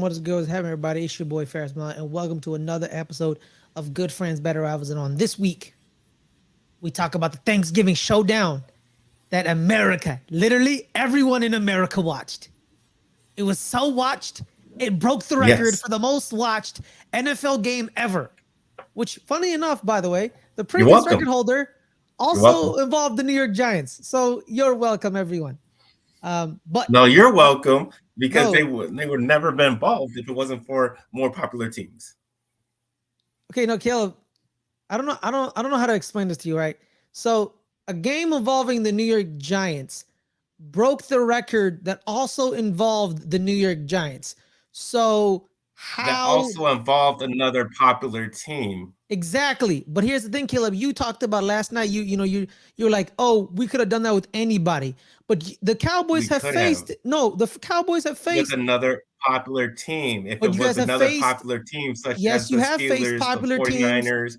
what is good? What's happening, everybody? It's your boy Ferris Milan, and welcome to another episode of Good Friends, Better Rivals. And on this week, we talk about the Thanksgiving showdown that America, literally everyone in America watched. It was so watched, it broke the record for the most watched NFL game ever. Which, funny enough, by the way, the previous record holder also involved the New York Giants. So you're welcome, everyone. But no, you're welcome because they would never been involved if it wasn't for more popular teams. Okay, no, Caleb, I don't know how to explain this to you, right? So a game involving the New York Giants broke the record that also involved the New York Giants. So how that also involved another popular team. Exactly. But here's the thing, Caleb, you talked about last night. You're like, oh, we could have done that with anybody. But the Cowboys the Cowboys have faced with another popular team. If it was another popular team, such as the Steelers, the 49ers. Teams,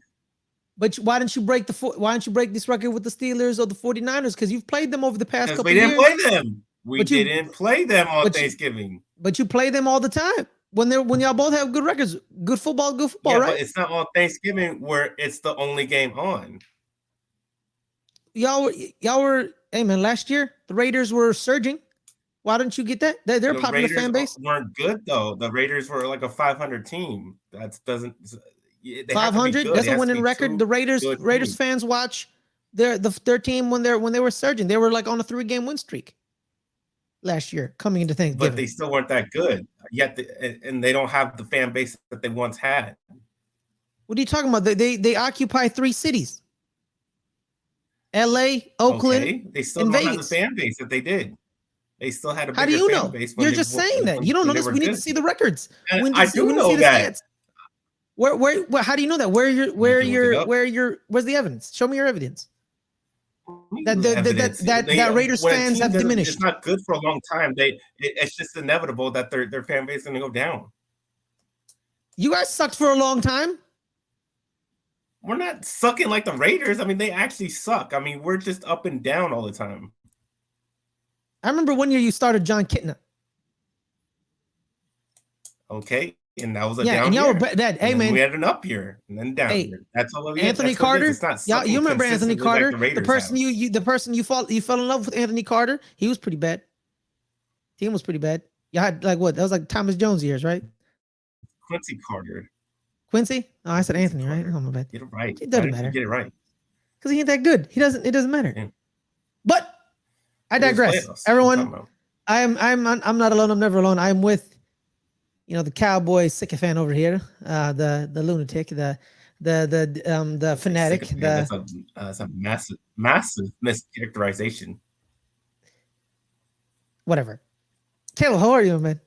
but why didn't you break this record with the Steelers or the 49ers? Because you've played them over the past couple of years. We didn't play them. We didn't play them on Thanksgiving. But you play them all the time. When y'all both have good records, good football, yeah, right? But it's not on Thanksgiving where it's the only game on. Y'all were, hey man, last year the Raiders were surging. Why didn't you get that? They're a popular Raiders fan base. Weren't good though. The Raiders were like a 500 team. That doesn't 500. That's a winning record. The Raiders fans watch their team when they were surging. They were like on a 3-game win streak last year coming into Thanksgiving. But they still weren't that good yet, and they don't have the fan base that they once had. What are you talking about? They occupy 3 cities: L.A., Oakland, okay. They still don't have the fan base that they did. They still had a bigger How do you fan know? base. You're just saying that. You don't know this. We need to see the records. I do know that. Where? How do you know that? Where's the evidence? Show me your evidence. That Raiders fans have diminished. It's not good for a long time. It's just inevitable that their fan base is going to go down. You guys sucked for a long time. We're not sucking like the Raiders. I mean, they actually suck. I mean, we're just up and down all the time. I remember one year you started John Kitna. Okay. And that was a down and y'all year. Were dead. Hey, man. We had an up year and then down year. That's all we had. Anthony Carter. Y'all, you remember Anthony Carter? Like the person you fell in love with, Anthony Carter. He was pretty bad. Team was pretty bad. Y'all had like what? That was like Thomas Jones years, right? Quincy Carter. Quincy? Oh, I said Anthony, right? Oh my bad. Get it right. It doesn't matter. Get it right. Because he ain't that good. It doesn't matter. Yeah. But I digress. Everyone, I'm not alone. I'm never alone. I'm with the Cowboys sycophant over here, the lunatic, the fanatic. That's a massive mischaracterization. Whatever. Taylor, how are you, man?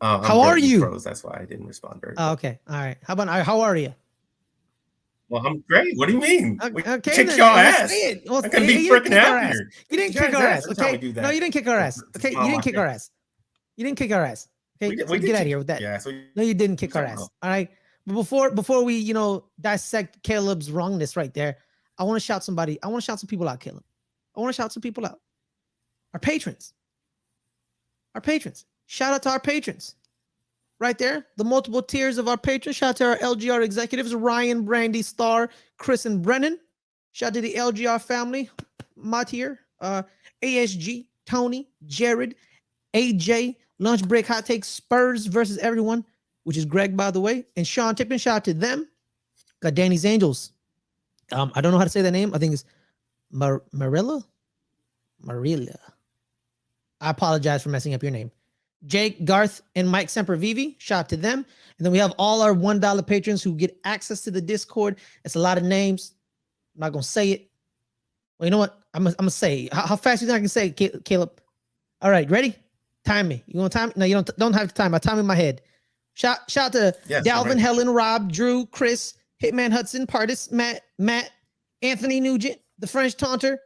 How are you? Froze, that's why I didn't respond very well. Okay. All right. How are you? Well, I'm great. What do you mean? Okay, kick your ass. Well, I can be freaking out here. You didn't kick our ass. Okay. No, you didn't kick our ass. Okay. You didn't kick our ass. You didn't kick our ass. Okay. We get out of here with that. Yeah, no, you didn't kick our ass. All right. But before we dissect Caleb's wrongness right there, I want to shout somebody. I want to shout some people out, Caleb. I want to shout some people out. Our patrons. Shout out to our patrons. Right there, the multiple tiers of our patrons. Shout out to our LGR executives, Ryan, Brandy, Star, Chris, and Brennan. Shout out to the LGR family, Matir, ASG, Tony, Jared, AJ, Lunch Break, Hot Take, Spurs versus everyone, which is Greg, by the way, and Sean Tippin. Shout out to them. Got Danny's Angels. I don't know how to say that name. I think it's Marilla. I apologize for messing up your name. Jake, Garth, and Mike Sempervivi, shout out to them. And then we have all our $1 patrons who get access to the Discord. It's a lot of names. I'm not going to say it. Well, you know what? I'm going to say it. How fast do you think I can say it, Caleb? All right, ready? Time me. You want to time? No, you don't have to time. I time in my head. Shout out to Dalvin, Helen, Rob, Drew, Chris, Hitman Hudson, Pardis, Matt, Anthony Nugent, the French Taunter,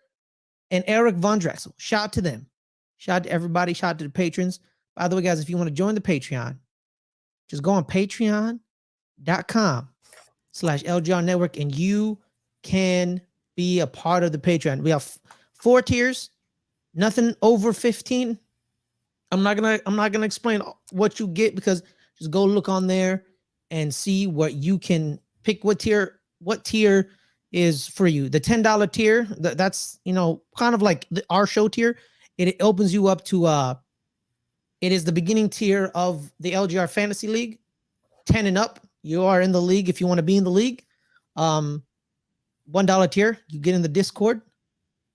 and Eric Von Drexel. Shout out to them. Shout out to everybody. Shout out to the patrons. By the way, guys, if you want to join the Patreon, just go on patreon.com/LGR Network and you can be a part of the Patreon. We have 4 tiers, nothing over 15 I'm not gonna explain what you get, because just go look on there and see what you can pick. What tier is for you. The $10 tier, that's kind of like our show tier. It opens you up to it is the beginning tier of the LGR Fantasy League. 10 and up, you are in the league if you want to be in the league. $1 tier, you get in the Discord.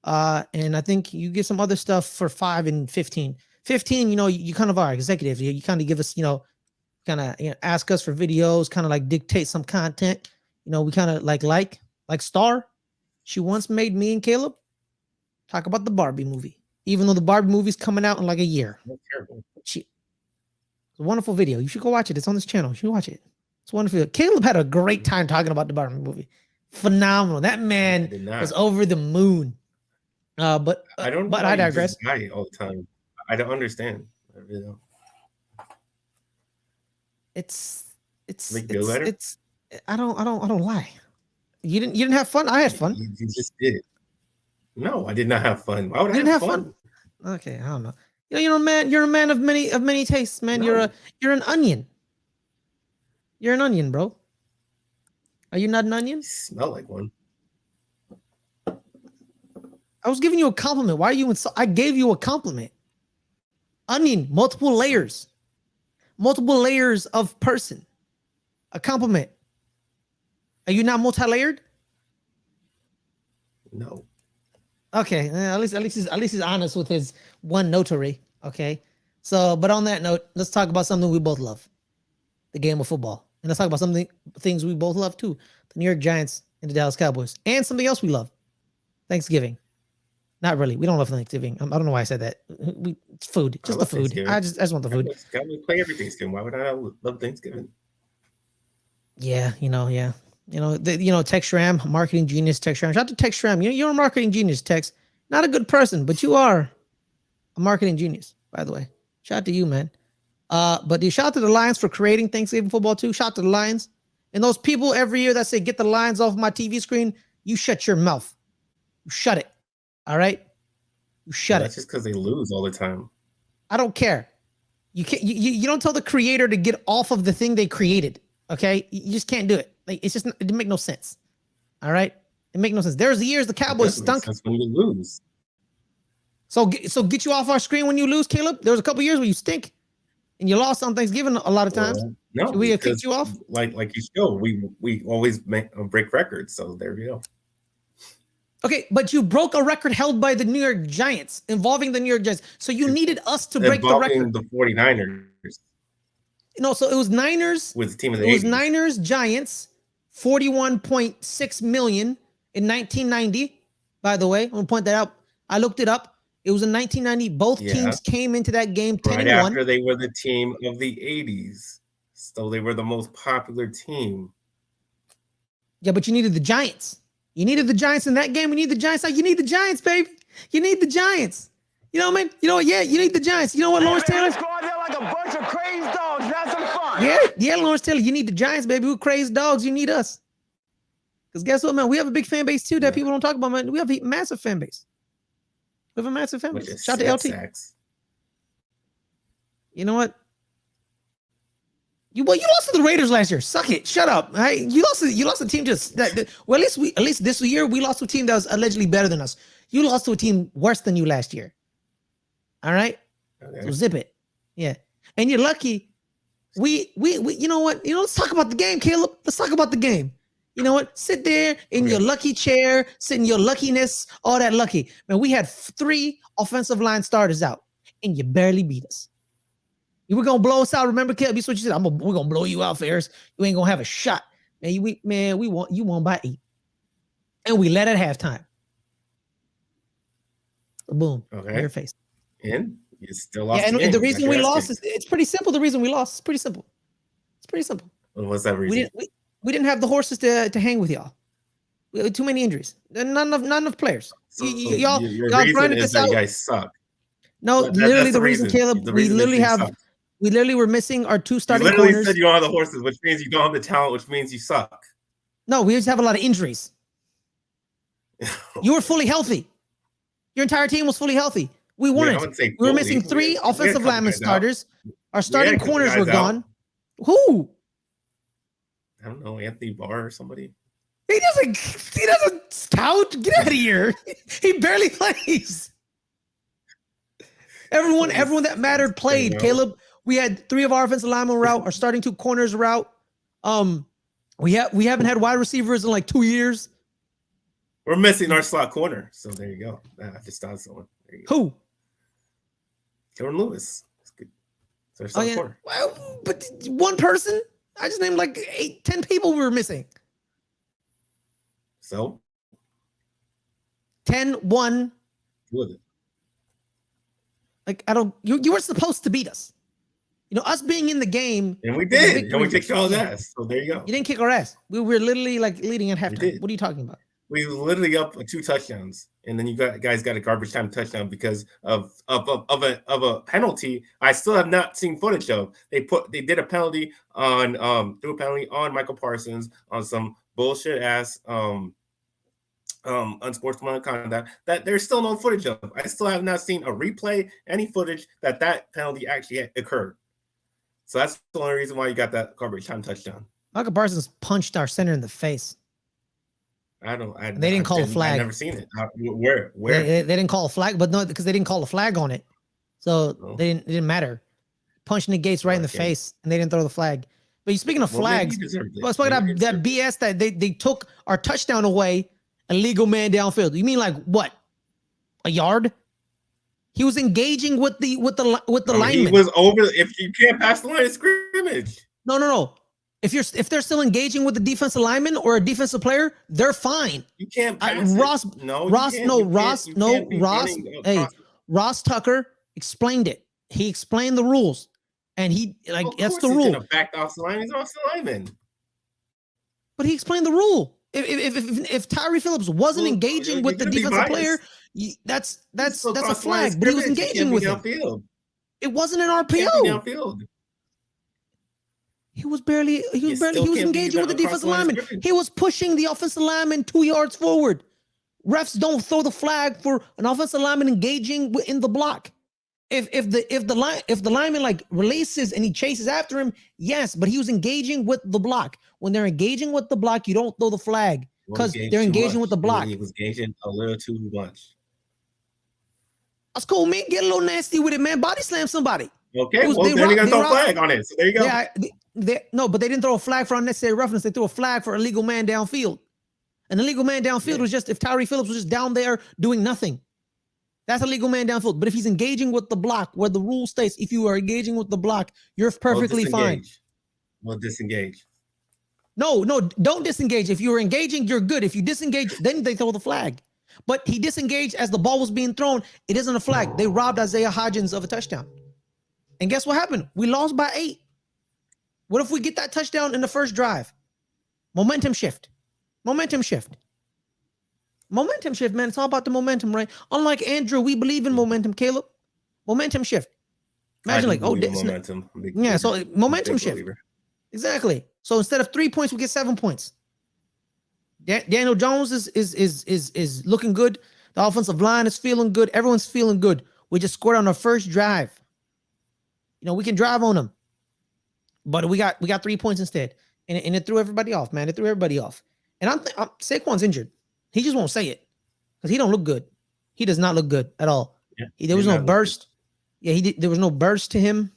And I think you get some other stuff for 5 and 15. 15, you kind of are executive. You kind of give us, kind of ask us for videos, kind of like dictate some content. We kind of like Star. She once made me and Caleb talk about the Barbie movie, even though the Barbie movie's coming out in like a year. It's a wonderful video. You should go watch it. It's on this channel. You should watch it. It's wonderful. Caleb had a great time talking about the Barbie movie. Phenomenal. That man was over the moon. But I don't. But I digress. All the time. I don't understand. I really don't. It's I don't lie. You didn't have fun. I had fun. You just did. No, I did not have fun. Why would I have fun? Okay, I don't know. You're a man. You're a man of many tastes, man. No. You're an onion. You're an onion, bro. Are you not an onion? You smell like one. I was giving you a compliment. Why are you I gave you a compliment. Onion, multiple layers of person. A compliment. Are you not multi-layered? No. Okay, at least he's honest with his one notary. Okay, so but on that note, let's talk about something we both love, the game of football, and let's talk about things we both love too: the New York Giants and the Dallas Cowboys, and something else we love, Thanksgiving. Not really. We don't love Thanksgiving. I don't know why I said that. It's food, just the food. I just want the food. Got me play every Thanksgiving. Why would I love Thanksgiving? Yeah, Tex Ram, marketing genius. Tex Ram. Shout out to Tex Ram. You're a marketing genius, Tex. Not a good person, but you are a marketing genius, by the way. Shout out to you, man. But shout out to the Lions for creating Thanksgiving football too. Shout out to the Lions. And those people every year that say, get the Lions off my TV screen, you shut your mouth. You shut it. All right? You shut it. That's just because they lose all the time. I don't care. You can't. You don't tell the creator to get off of the thing they created. Okay? You just can't do it. Like it didn't make no sense. All right? It make no sense. There's the years the Cowboys stunk. That's when you lose. So get you off our screen when you lose, Caleb. There was a couple years where you stink, and you lost on Thanksgiving a lot of times. No, should we have kicked you off? Like you show, we always break records. So there we go. Okay, but you broke a record held by the New York Giants, involving the New York Giants. So you needed us to break the record. The 49ers. So it was Niners. With the team of the 80s. It was Niners, Giants, 41.6 million in 1990. By the way, I'm going to point that out. I looked it up. It was in 1990. Both teams came into that game 10-1. Right after they were the team of the 80s. So they were the most popular team. Yeah, but you needed the Giants. You needed the Giants in that game. We need the Giants. You need the Giants, baby. You need the Giants. You know what I mean? You know what? Yeah, you need the Giants. You know what, Lawrence Taylor? They're like a bunch of crazy dogs. Have some fun. Yeah, Lawrence Taylor. You need the Giants, baby. We're crazy dogs. You need us. Because guess what, man? We have a big fan base too that people don't talk about, man. We have a massive fan base. We have a massive fan base. Shout out to LT. Sacks. You know what? You lost to the Raiders last year. Suck it. Shut up. Right? You lost a team at least this year we lost to a team that was allegedly better than us. You lost to a team worse than you last year. All right? Okay. So zip it. Yeah. And you're lucky. We you know what? Let's talk about the game, Caleb. Let's talk about the game. You know what? Sit there in your lucky chair, sit in your luckiness, all that lucky. Man, we had 3 offensive line starters out, and you barely beat us. You were gonna blow us out. Remember, Caleb? That's what you said. We're gonna blow you out, Ferris. You ain't gonna have a shot. Man, you won by 8. And we led at halftime. Boom. Okay. In your face. And you still lost. Yeah, and the reason we lost is it's pretty simple. The reason we lost is pretty simple. It's pretty simple. What's that reason? We didn't have the horses to hang with y'all. We had too many injuries. None enough players. So y'all grinded this out. You guys suck. No, literally the reason, Caleb. We literally were missing our 2 starting corners. You literally said you don't have the horses, which means you don't have the talent, which means you suck. No, we just have a lot of injuries. You were fully healthy. Your entire team was fully healthy. We weren't. I wouldn't say We were fully. missing three We had a offensive couple lineman guys out. starters. Our We starting had a couple corners were guys gone. out. Who? I don't know, Anthony Barr or somebody. He doesn't scout. Get out of here. He barely plays. Everyone that mattered played. Caleb, we had 3 of our offensive linemen were out. Our starting 2 corners were out. We haven't had wide receivers in like 2 years. We're missing our slot corner. So there you go. I just thought someone. Who? Jordan Lewis. That's good. So slot corner. Well, but one person? I just named like 10 people we were missing. So 10-1. who was it? Like, I don't, you weren't supposed to beat us. You know, us being in the game. And we did. And we kicked y'all's ass. So there you go. You didn't kick our ass. We were literally like leading at halftime. What are you talking about? We were literally up 2 touchdowns. And then you guys got a garbage time touchdown because of a penalty. I still have not seen footage of. They did a penalty on threw a penalty on Michael Parsons on some bullshit ass unsportsmanlike conduct that there's still no footage of. I still have not seen a replay, any footage that penalty actually occurred. So that's the only reason why you got that garbage time touchdown. Michael Parsons punched our center in the face. They didn't call a flag. I've never seen it. Where? They didn't call a flag, but no, because they didn't call a flag on it, so it didn't matter. Punching the Gates right in the face, and they didn't throw the flag. But speaking of flags, speaking of that BS that they took our touchdown away, a legal man downfield. You mean like what? A yard? He was engaging with the lineman. He was over. If you can't pass the line of scrimmage. No. If they're still engaging with the defensive lineman or a defensive player, they're fine. You can't pass Ross Tucker explained it. He explained the rules, and that's the rule. Backed off the line, he's off the lineman. But he explained the rule. If Tyree Phillips wasn't engaging with the defensive player, that's a flag. But he was engaging with him. It wasn't an RPO. He was engaging with the defensive lineman. He was pushing the offensive lineman 2 yards forward. Refs don't throw the flag for an offensive lineman engaging in the block. If the lineman like releases and he chases after him, yes, but he was engaging with the block. When they're engaging with the block, you don't throw the flag because they're engaging with the block. He was engaging a little too much. That's cool, man. Get a little nasty with it, man. Body slam somebody. Okay, then you're gonna throw a flag on it. So there you go. Yeah, no, but they didn't throw a flag for unnecessary roughness. They threw a flag for illegal man downfield. And the legal man downfield was just if Tyree Phillips was just down there doing nothing. That's a legal man downfield. But if he's engaging with the block, where the rule states if you are engaging with the block, you're perfectly fine. Well, disengage. No, don't disengage. If you're engaging, you're good. If you disengage, then they throw the flag. But he disengaged as the ball was being thrown. It isn't a flag. They robbed Isaiah Hodgins of a touchdown. And guess what happened? We lost by 8. What if we get that touchdown in the first drive? Momentum shift, man. It's all about the momentum, right? Unlike Andrew, we believe in momentum, Caleb. Momentum shift. Imagine momentum. So momentum shift. Exactly. So instead of 3 points, we get 7 points. Daniel Jones is looking good. The offensive line is feeling good. Everyone's feeling good. We just scored on our first drive. You know, we can drive on them. But we got 3 points instead. And it threw everybody off, man. It threw everybody off. And Saquon's injured. He just won't say it because he don't look good. He does not look good at all. Yeah, there was no burst. There was no burst to him.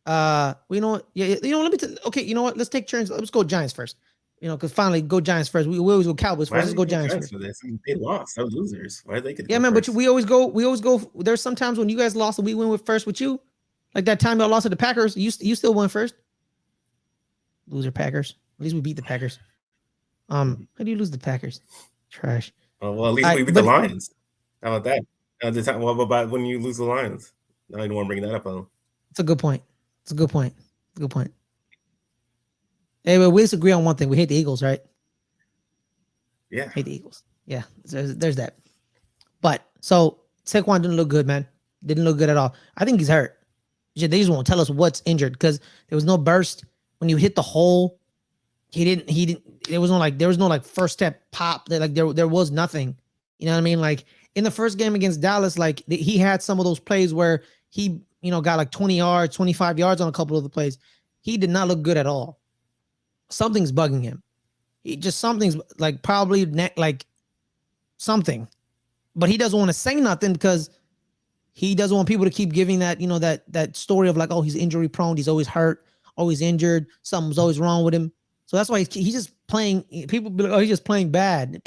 You know what? Okay, you know what? Let's take turns. Let's go Giants first. You know, because finally go Giants first. We always go Cowboys first. Let's go Giants first. For this? I mean, they lost. They're losers. Why they could? Yeah, man. But we always go. There's sometimes when you guys lost and we win first with you. Like that time y'all lost to the Packers. You still won first. Loser Packers. At least we beat the Packers. How do you lose the Packers? Trash. Well, at least we beat the Lions. How about that? What about when you lose the Lions? I don't want to bring that up. It's a good point. Hey, we disagree on one thing. We hate the Eagles, right? Yeah. Hate the Eagles. Yeah. There's that. But so Saquon didn't look good, man. Didn't look good at all. I think he's hurt. They just won't tell us what's injured because there was no burst when you hit the hole. He didn't. There was no first step pop. There was nothing. You know what I mean? Like in the first game against Dallas, like he had some of those plays where he, got like 20 yards, 25 yards on a couple of the plays. He did not look good at all. Something's bugging him. Something's like probably like something, but he doesn't want to say nothing because he doesn't want people to keep giving that, that story of like, oh, he's injury prone. He's always hurt, always injured. Something's always wrong with him. So that's why he's just playing. People be like, oh, he's just playing bad.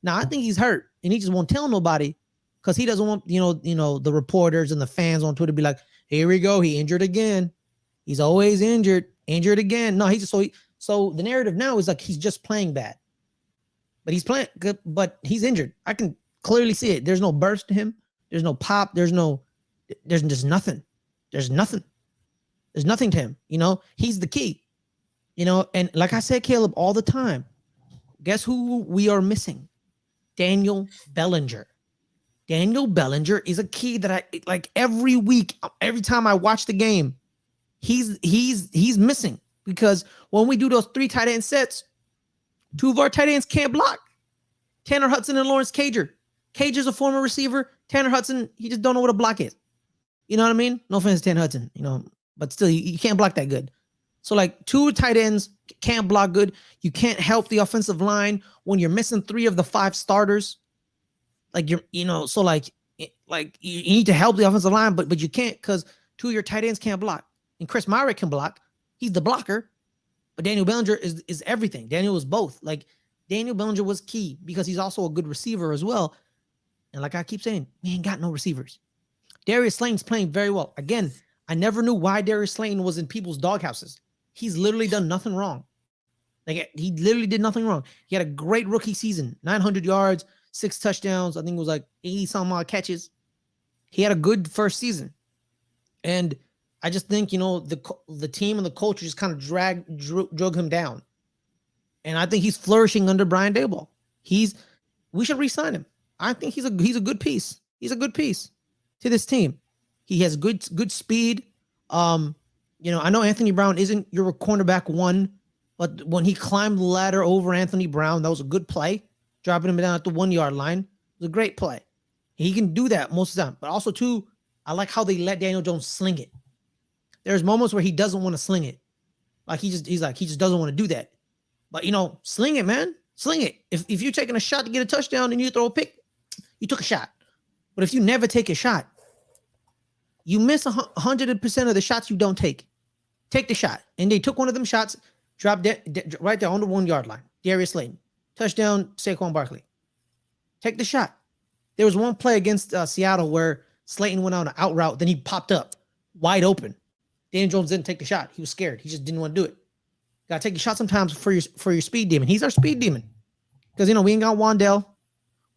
Now I think he's hurt and he just won't tell nobody because he doesn't want, the reporters and the fans on Twitter be like, here we go. He injured again. He's always injured again. No, he's just so the narrative now is like, he's just playing bad, but he's playing good, but he's injured. I can clearly see it. There's no burst to him. There's no pop. There's just nothing. There's nothing to him. He's the key, and like I said, Caleb, all the time, guess who we are missing? Daniel Bellinger. Daniel Bellinger is a key that I like every week. Every time I watch the game, he's missing because when we do those 3 tight end sets, 2 of our tight ends can't block. Tanner Hudson and Lawrence Cager. Cager's a former receiver. Tanner Hudson, he just don't know what a block is. You know what I mean? No offense to Tanner Hudson, but still, you can't block that good. So like 2 tight ends can't block good. You can't help the offensive line when you're missing 3 of the 5 starters. Like so like you need to help the offensive line, but you can't because 2 of your tight ends can't block. And Chris Myrick can block. He's the blocker. But Daniel Bellinger is everything. Daniel is both. Like Daniel Bellinger was key because he's also a good receiver as well. And like I keep saying, we ain't got no receivers. Darius Slayton's playing very well. Again, I never knew why Darius Slayton was in people's doghouses. He's literally done nothing wrong. Like he literally did nothing wrong. He had a great rookie season, 900 yards, 6 touchdowns. I think it was like 80 some odd catches. He had a good first season. And I just think, the team and the culture just kind of drug him down. And I think he's flourishing under Brian Daboll. We should re-sign him. I think he's a good piece. He's a good piece to this team. He has good speed. I know Anthony Brown isn't your cornerback 1, but when he climbed the ladder over Anthony Brown, that was a good play. Dropping him down at the 1-yard line. It was a great play. He can do that most of the time. But also, too, I like how they let Daniel Jones sling it. There's moments where he doesn't want to sling it. Like he just doesn't want to do that. But sling it, man. Sling it. If you're taking a shot to get a touchdown and you throw a pick, you took a shot. But if you never take a shot, you miss 100% of the shots you don't take. Take the shot. And they took one of them shots, dropped right there on the 1-yard line. Darius Slayton. Touchdown, Saquon Barkley. Take the shot. There was one play against Seattle where Slayton went on an out route, then he popped up wide open. Daniel Jones didn't take the shot. He was scared. He just didn't want to do it. Got to take a shot sometimes for your speed demon. He's our speed demon. Because, we ain't got Wandell.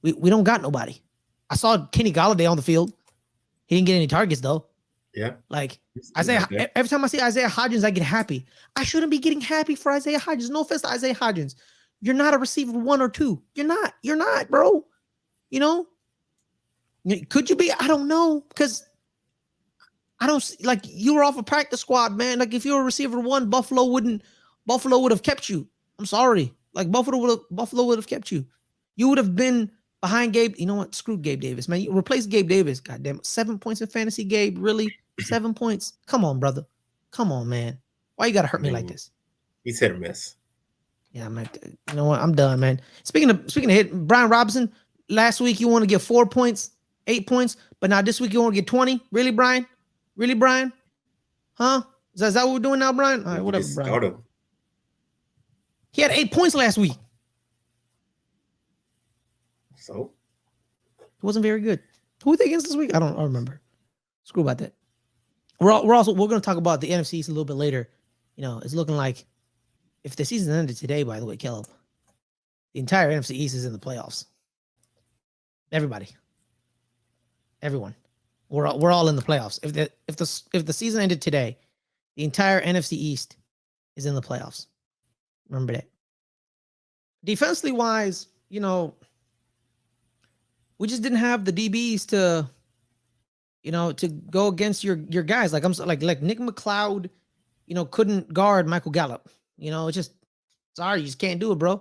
We don't got nobody. I saw Kenny Golladay on the field. He didn't get any targets, though. Yeah. Like, every time I see Isaiah Hodgins, I get happy. I shouldn't be getting happy for Isaiah Hodgins. No offense to Isaiah Hodgins. You're not a receiver 1 or 2. You're not, bro. Could you be? I don't know. Because I don't see, like, you were off a practice squad, man. Like, if you were a receiver 1, Buffalo would have kept you. I'm sorry. Like, Buffalo would have kept you. You would have been behind Gabe. You know what? Screw Gabe Davis, man. You replace Gabe Davis. Goddamn, 7 points in fantasy, Gabe. Really? 7 points? Come on, brother. Come on, man. Why you gotta hurt me like this? He's hit or miss. Yeah, man. You know what? I'm done, man. Speaking of hit, Brian Robinson. Last week you want to get 4 points, 8 points, but now this week you want to get 20. Really, Brian? Really, Brian? Huh? Is that what we're doing now, Brian? All right, whatever, Brian. He had 8 points last week. So? It wasn't very good. Who were they against this week? I don't remember. Screw about that. We're going to talk about the NFC East a little bit later. It's looking like if the season ended today, by the way, Caleb, the entire NFC East is in the playoffs. Everybody. Everyone. We're all in the playoffs. If the season ended today, the entire NFC East is in the playoffs. Remember that. Defensively wise, we just didn't have the DBs to go against your guys. Like like Nick McLeod, couldn't guard Michael Gallup. It's just sorry, you just can't do it, bro. You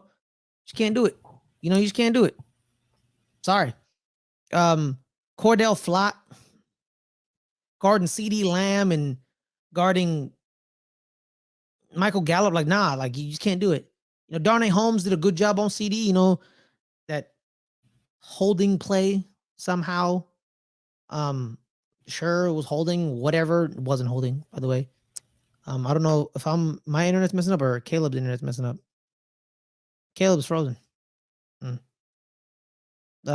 just can't do it. You just can't do it. Sorry. Cordell Flott guarding CD Lamb and guarding Michael Gallup. Like, nah, like you just can't do it. You know, Darnay Holmes did a good job on CD. You know, that holding play somehow. Sure, it was holding, whatever. It wasn't holding, by the way. I don't know if my internet's messing up or Caleb's internet's messing up. Caleb's frozen.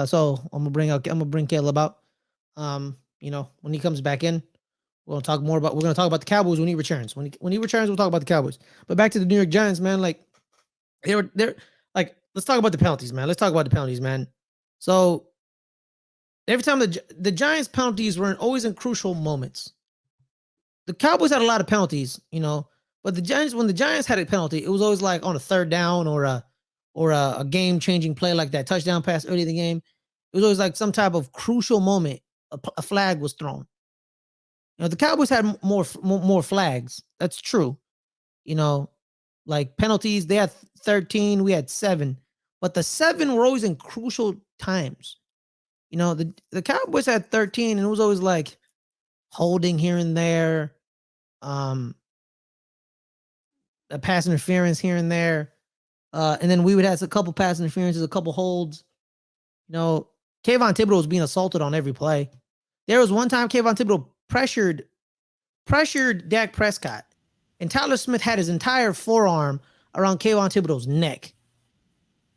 So I'm gonna bring Caleb out. You know, when he comes back in, we're gonna talk about the Cowboys when he returns. When he returns, we'll talk about the Cowboys. But back to the New York Giants, man. Like they're like, let's talk about the penalties, man. Let's talk about the penalties, man. So every time the Giants penalties were always in crucial moments. The Cowboys had a lot of penalties, you know, but when the Giants had a penalty, it was always like on a third down or a game-changing play like that touchdown pass early in the game. It was always like some type of crucial moment. A flag was thrown. You know, the Cowboys had more flags. That's true. You know, like penalties, they had 13, we had 7, but the 7 were always in crucial times. You know, the Cowboys had 13, and it was always like holding here and there, a pass interference here and there, and then we would have a couple pass interferences, a couple holds. You know, Kayvon Thibodeau was being assaulted on every play. There was one time Kayvon Thibodeau pressured Dak Prescott, and Tyler Smith had his entire forearm around Kayvon Thibodeau's neck.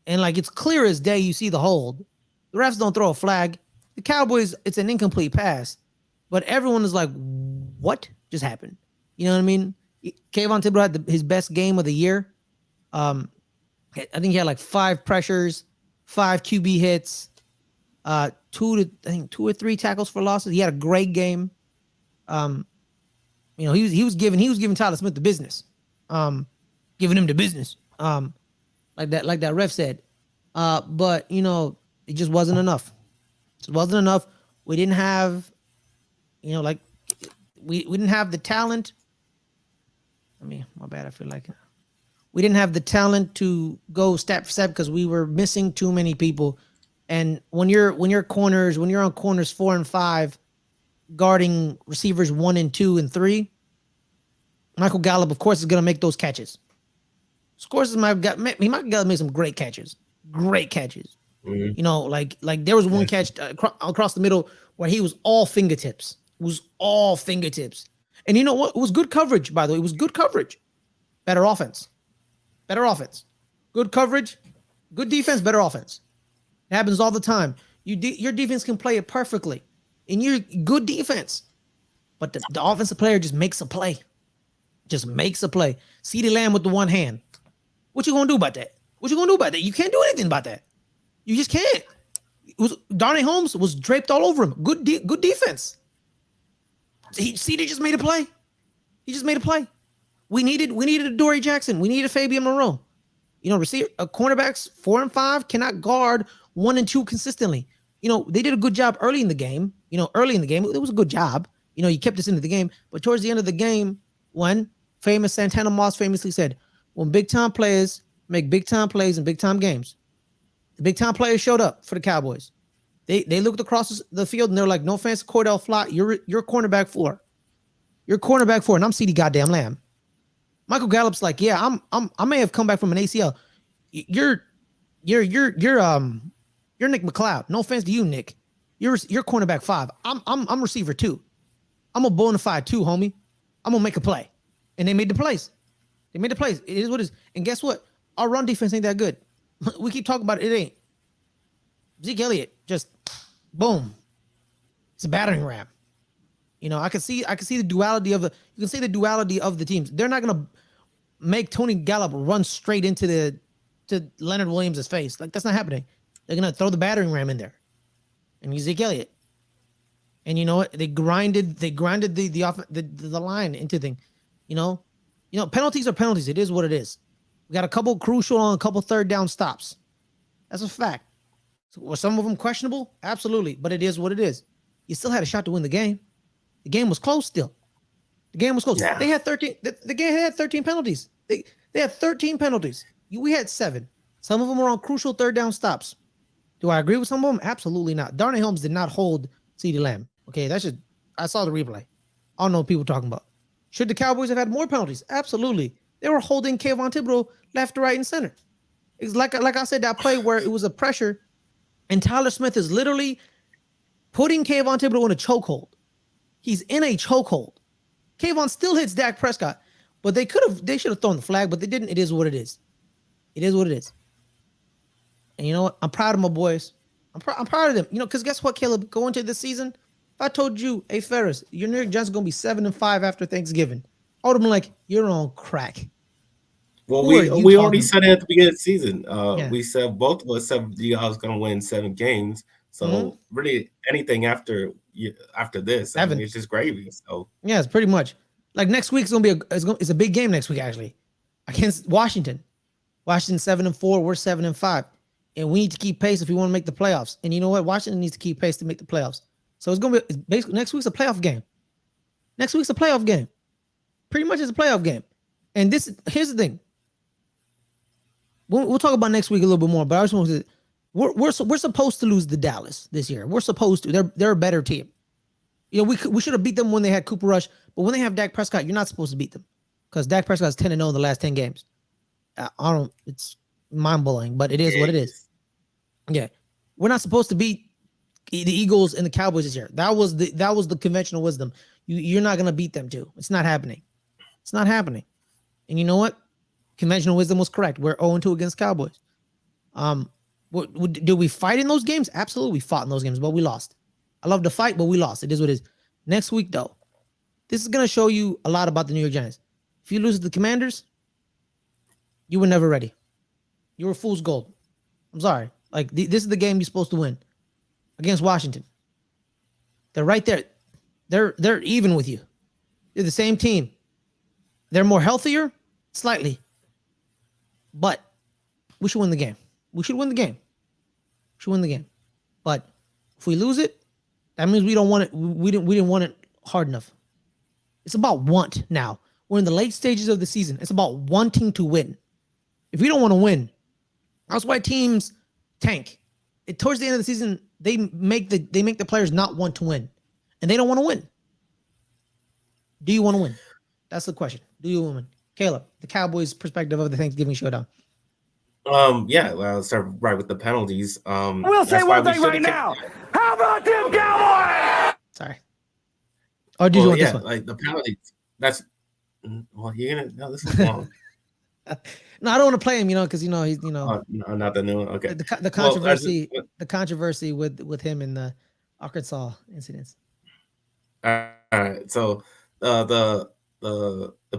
And like, it's clear as day, you see the hold. The refs don't throw a flag. The Cowboys, it's an incomplete pass. But everyone is like, what just happened? You know what I mean? Kayvon Thibodeau had his best game of the year. I think he had like 5 pressures, 5 QB hits, 2 or 3 tackles for losses. He had a great game. You know, he was giving Tyler Smith the business. Giving him the business. Like that ref said. But you know, it just wasn't enough. It wasn't enough. We didn't have, you know, like we didn't have the talent. I mean, my bad. I feel like we didn't have the talent to go step for step because we were missing too many people. And when you're on corners 4 and 5, guarding receivers 1 and 2 and 3, Michael Gallup, of course, is gonna make those catches. Of course, Michael Gallup made some great catches. Mm-hmm. You know, like there was one catch across the middle where he was all fingertips. And you know what? It was good coverage, by the way. It was good coverage. Better offense. Good coverage. Good defense. Better offense. It happens all the time. Your defense can play it perfectly. And you're good defense. But the offensive player just makes a play. CeeDee Lamb with the one hand. What you gonna do about that? You can't do anything about that. You just can't. Darnay Holmes was draped all over him. Good defense. CD just made a play. We needed a Dory Jackson. We needed a Fabian Moreau. You know, cornerbacks 4 and 5 cannot guard 1 and 2 consistently. You know, they did a good job early in the game. It was a good job. You know, you kept us into the game. But towards the end of the game, famous Santana Moss famously said, when big time players make big time plays in big time games, the big time players showed up for the Cowboys. They looked across the field and they're like, no offense, Cordell Flott, you're cornerback 4. You're cornerback 4, and I'm CD goddamn Lamb. Michael Gallup's like, yeah, I may have come back from an ACL. You're Nick McLeod. No offense to you, Nick. You're cornerback 5. I'm receiver 2. I'm a bona fide 2, homie. I'm gonna make a play. And they made the plays. It is what it is. And guess what? Our run defense ain't that good. We keep talking about it. It ain't. Zeke Elliott, just boom. It's a battering ram. You know, I can see the duality of the teams. They're not gonna make Tony Gallup run straight into Leonard Williams' face. Like, that's not happening. They're gonna throw the battering ram in there. And he's Zeke Elliott. And you know what? They grinded the line into thing. You know, penalties are penalties. It is what it is. We got a couple crucial on a couple third down stops. That's a fact. So, were some of them questionable? Absolutely. But it is what it is. You still had a shot to win the game. The game was close still. Yeah. They had 13. The game had 13 penalties. They had 13 penalties. We had 7. Some of them were on crucial third down stops. Do I agree with some of them? Absolutely not. Darnay Holmes did not hold CeeDee Lamb. Okay, I saw the replay. I don't know what people talking about. Should the Cowboys have had more penalties? Absolutely. They were holding Kayvon Thibodeau left, right, and center. It's like I said, that play where it was a pressure, and Tyler Smith is literally putting Kayvon Thibodeau in a chokehold. He's in a chokehold. Kayvon still hits Dak Prescott, but they should have thrown the flag, but they didn't. It is what it is. It is what it is. And you know what? I'm proud of my boys. I'm proud of them. You know, because guess what, Caleb? Going into this season, if I told you, hey, Ferris, your New York Giants are going to be 7-5 after Thanksgiving, I would have been like, you're on crack. Well, we already said it at the beginning of the season. We said both of us said the Eagles going to win 7 games. So really, anything after this, I mean, it's just gravy. So yeah, it's pretty much like next week's going to be it's a big game next week actually against Washington. Washington 7-4, we're 7-5, and we need to keep pace if we want to make the playoffs. And you know what? Washington needs to keep pace to make the playoffs. So it's basically next week's a playoff game. Next week's a playoff game. Pretty much it's a playoff game. And here's the thing. We'll talk about next week a little bit more, but I just want to say we're supposed to lose to Dallas this year. We're supposed to. They're a better team. You know, we should have beat them when they had Cooper Rush, but when they have Dak Prescott, you're not supposed to beat them because Dak Prescott's 10-0 in the last 10 games. It's mind-blowing, but it is what it is. Yeah. We're not supposed to beat the Eagles and the Cowboys this year. That was the conventional wisdom. You're not going to beat them too. It's not happening. It's not happening. And you know what? Conventional wisdom was correct. We're 0-2 against Cowboys. Did we fight in those games? Absolutely, we fought in those games, but we lost. I love to fight, but we lost. It is what it is. Next week, though, this is going to show you a lot about the New York Giants. If you lose to the Commanders, you were never ready. You were fool's gold. I'm sorry. Like, this is the game you're supposed to win against Washington. They're right there. They're even with you. They're the same team. They're more healthier, slightly. But we should win the game. We should win the game. We should win the game. But if we lose it, that means we don't want it. We didn't want it hard enough. It's about want now. We're in the late stages of the season. It's about wanting to win. If we don't want to win, that's why teams tank. Towards the end of the season, they make the players not want to win, and they don't want to win. Do you want to win? That's the question. Do you want to win? Caleb, the Cowboys' perspective of the Thanksgiving showdown. Yeah, well, I'll start right with the penalties. We'll say one thing right now. How about them Cowboys? Sorry. Or do you want this one? Like the penalties. That's this is long. No, I don't want to play him, because he's no, not the new one. Okay. The controversy with him in the Arkansas incidents. All right. So the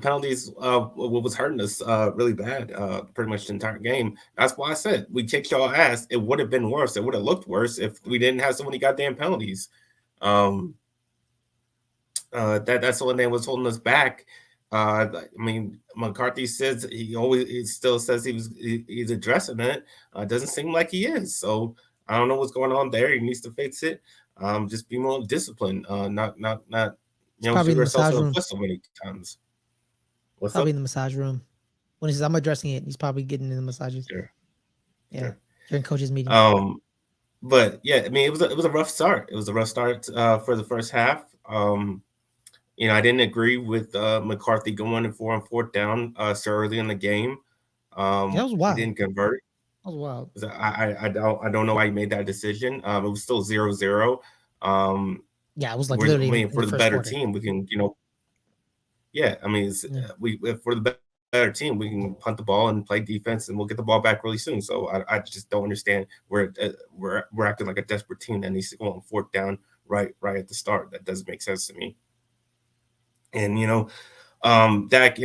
penalties what was hurting us really bad pretty much the entire game. That's why I said we kicked y'all ass. It would have been worse. It would have looked worse if we didn't have so many goddamn penalties. That's the one that was holding us back. I mean, McCarthy says he still says he's addressing it. Doesn't seem like he is. So I don't know what's going on there. He needs to fix it. Just be more disciplined. Not probably in the massage room. So many times. What's probably up? in the massage room. When he says I'm addressing it, he's probably getting in the massages. Sure. Yeah. Sure. During coaches meeting. But yeah, I mean, it was a rough start. It was a rough start for the first half. I didn't agree with McCarthy going for on 4th down so early in the game. That was wild. He didn't convert. That was wild. I don't know why he made that decision. It was still 0-0. Yeah, it was like literally for the better quarter. team, we can, yeah, I mean, for the better team, we can punt the ball and play defense, and we'll get the ball back really soon. So I just don't understand where we're acting like a desperate team that needs to go on 4th down right at the start. That doesn't make sense to me. And Dak,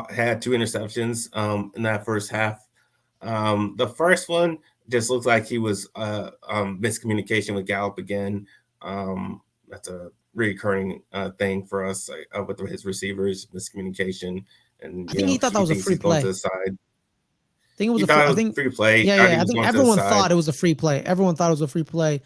had 2 interceptions in that first half. The first one just looked like he was miscommunication with Gallup again. That's a recurring thing for us with his receivers, miscommunication. And I think he thought that was a free play. To the side. I think it was a free play. Yeah. I think everyone thought it was a free play. Everyone thought it was a free play.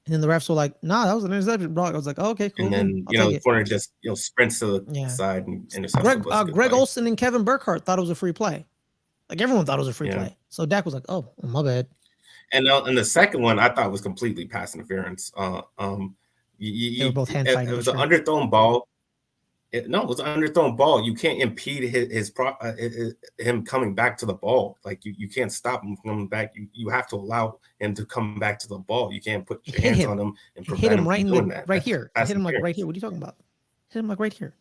And then the refs were like, "Nah, that was an interception, bro." I was like, oh, "Okay, cool." And then the corner just sprints to the side and intercepts. Greg Olsen and Kevin Burkhardt thought it was a free play. Like everyone thought it was a free play. So Dak was like, "Oh, my bad." And the second one I thought was completely pass interference. They were both hand It fighting. was an underthrown ball. It was an underthrown ball. You can't impede him coming back to the ball. Like you can't stop him from coming back. You have to allow him to come back to the ball. You can't put your hands on him and prevent him from doing that. Right here. Hit him like right here. What are you talking about? Hit him like right here.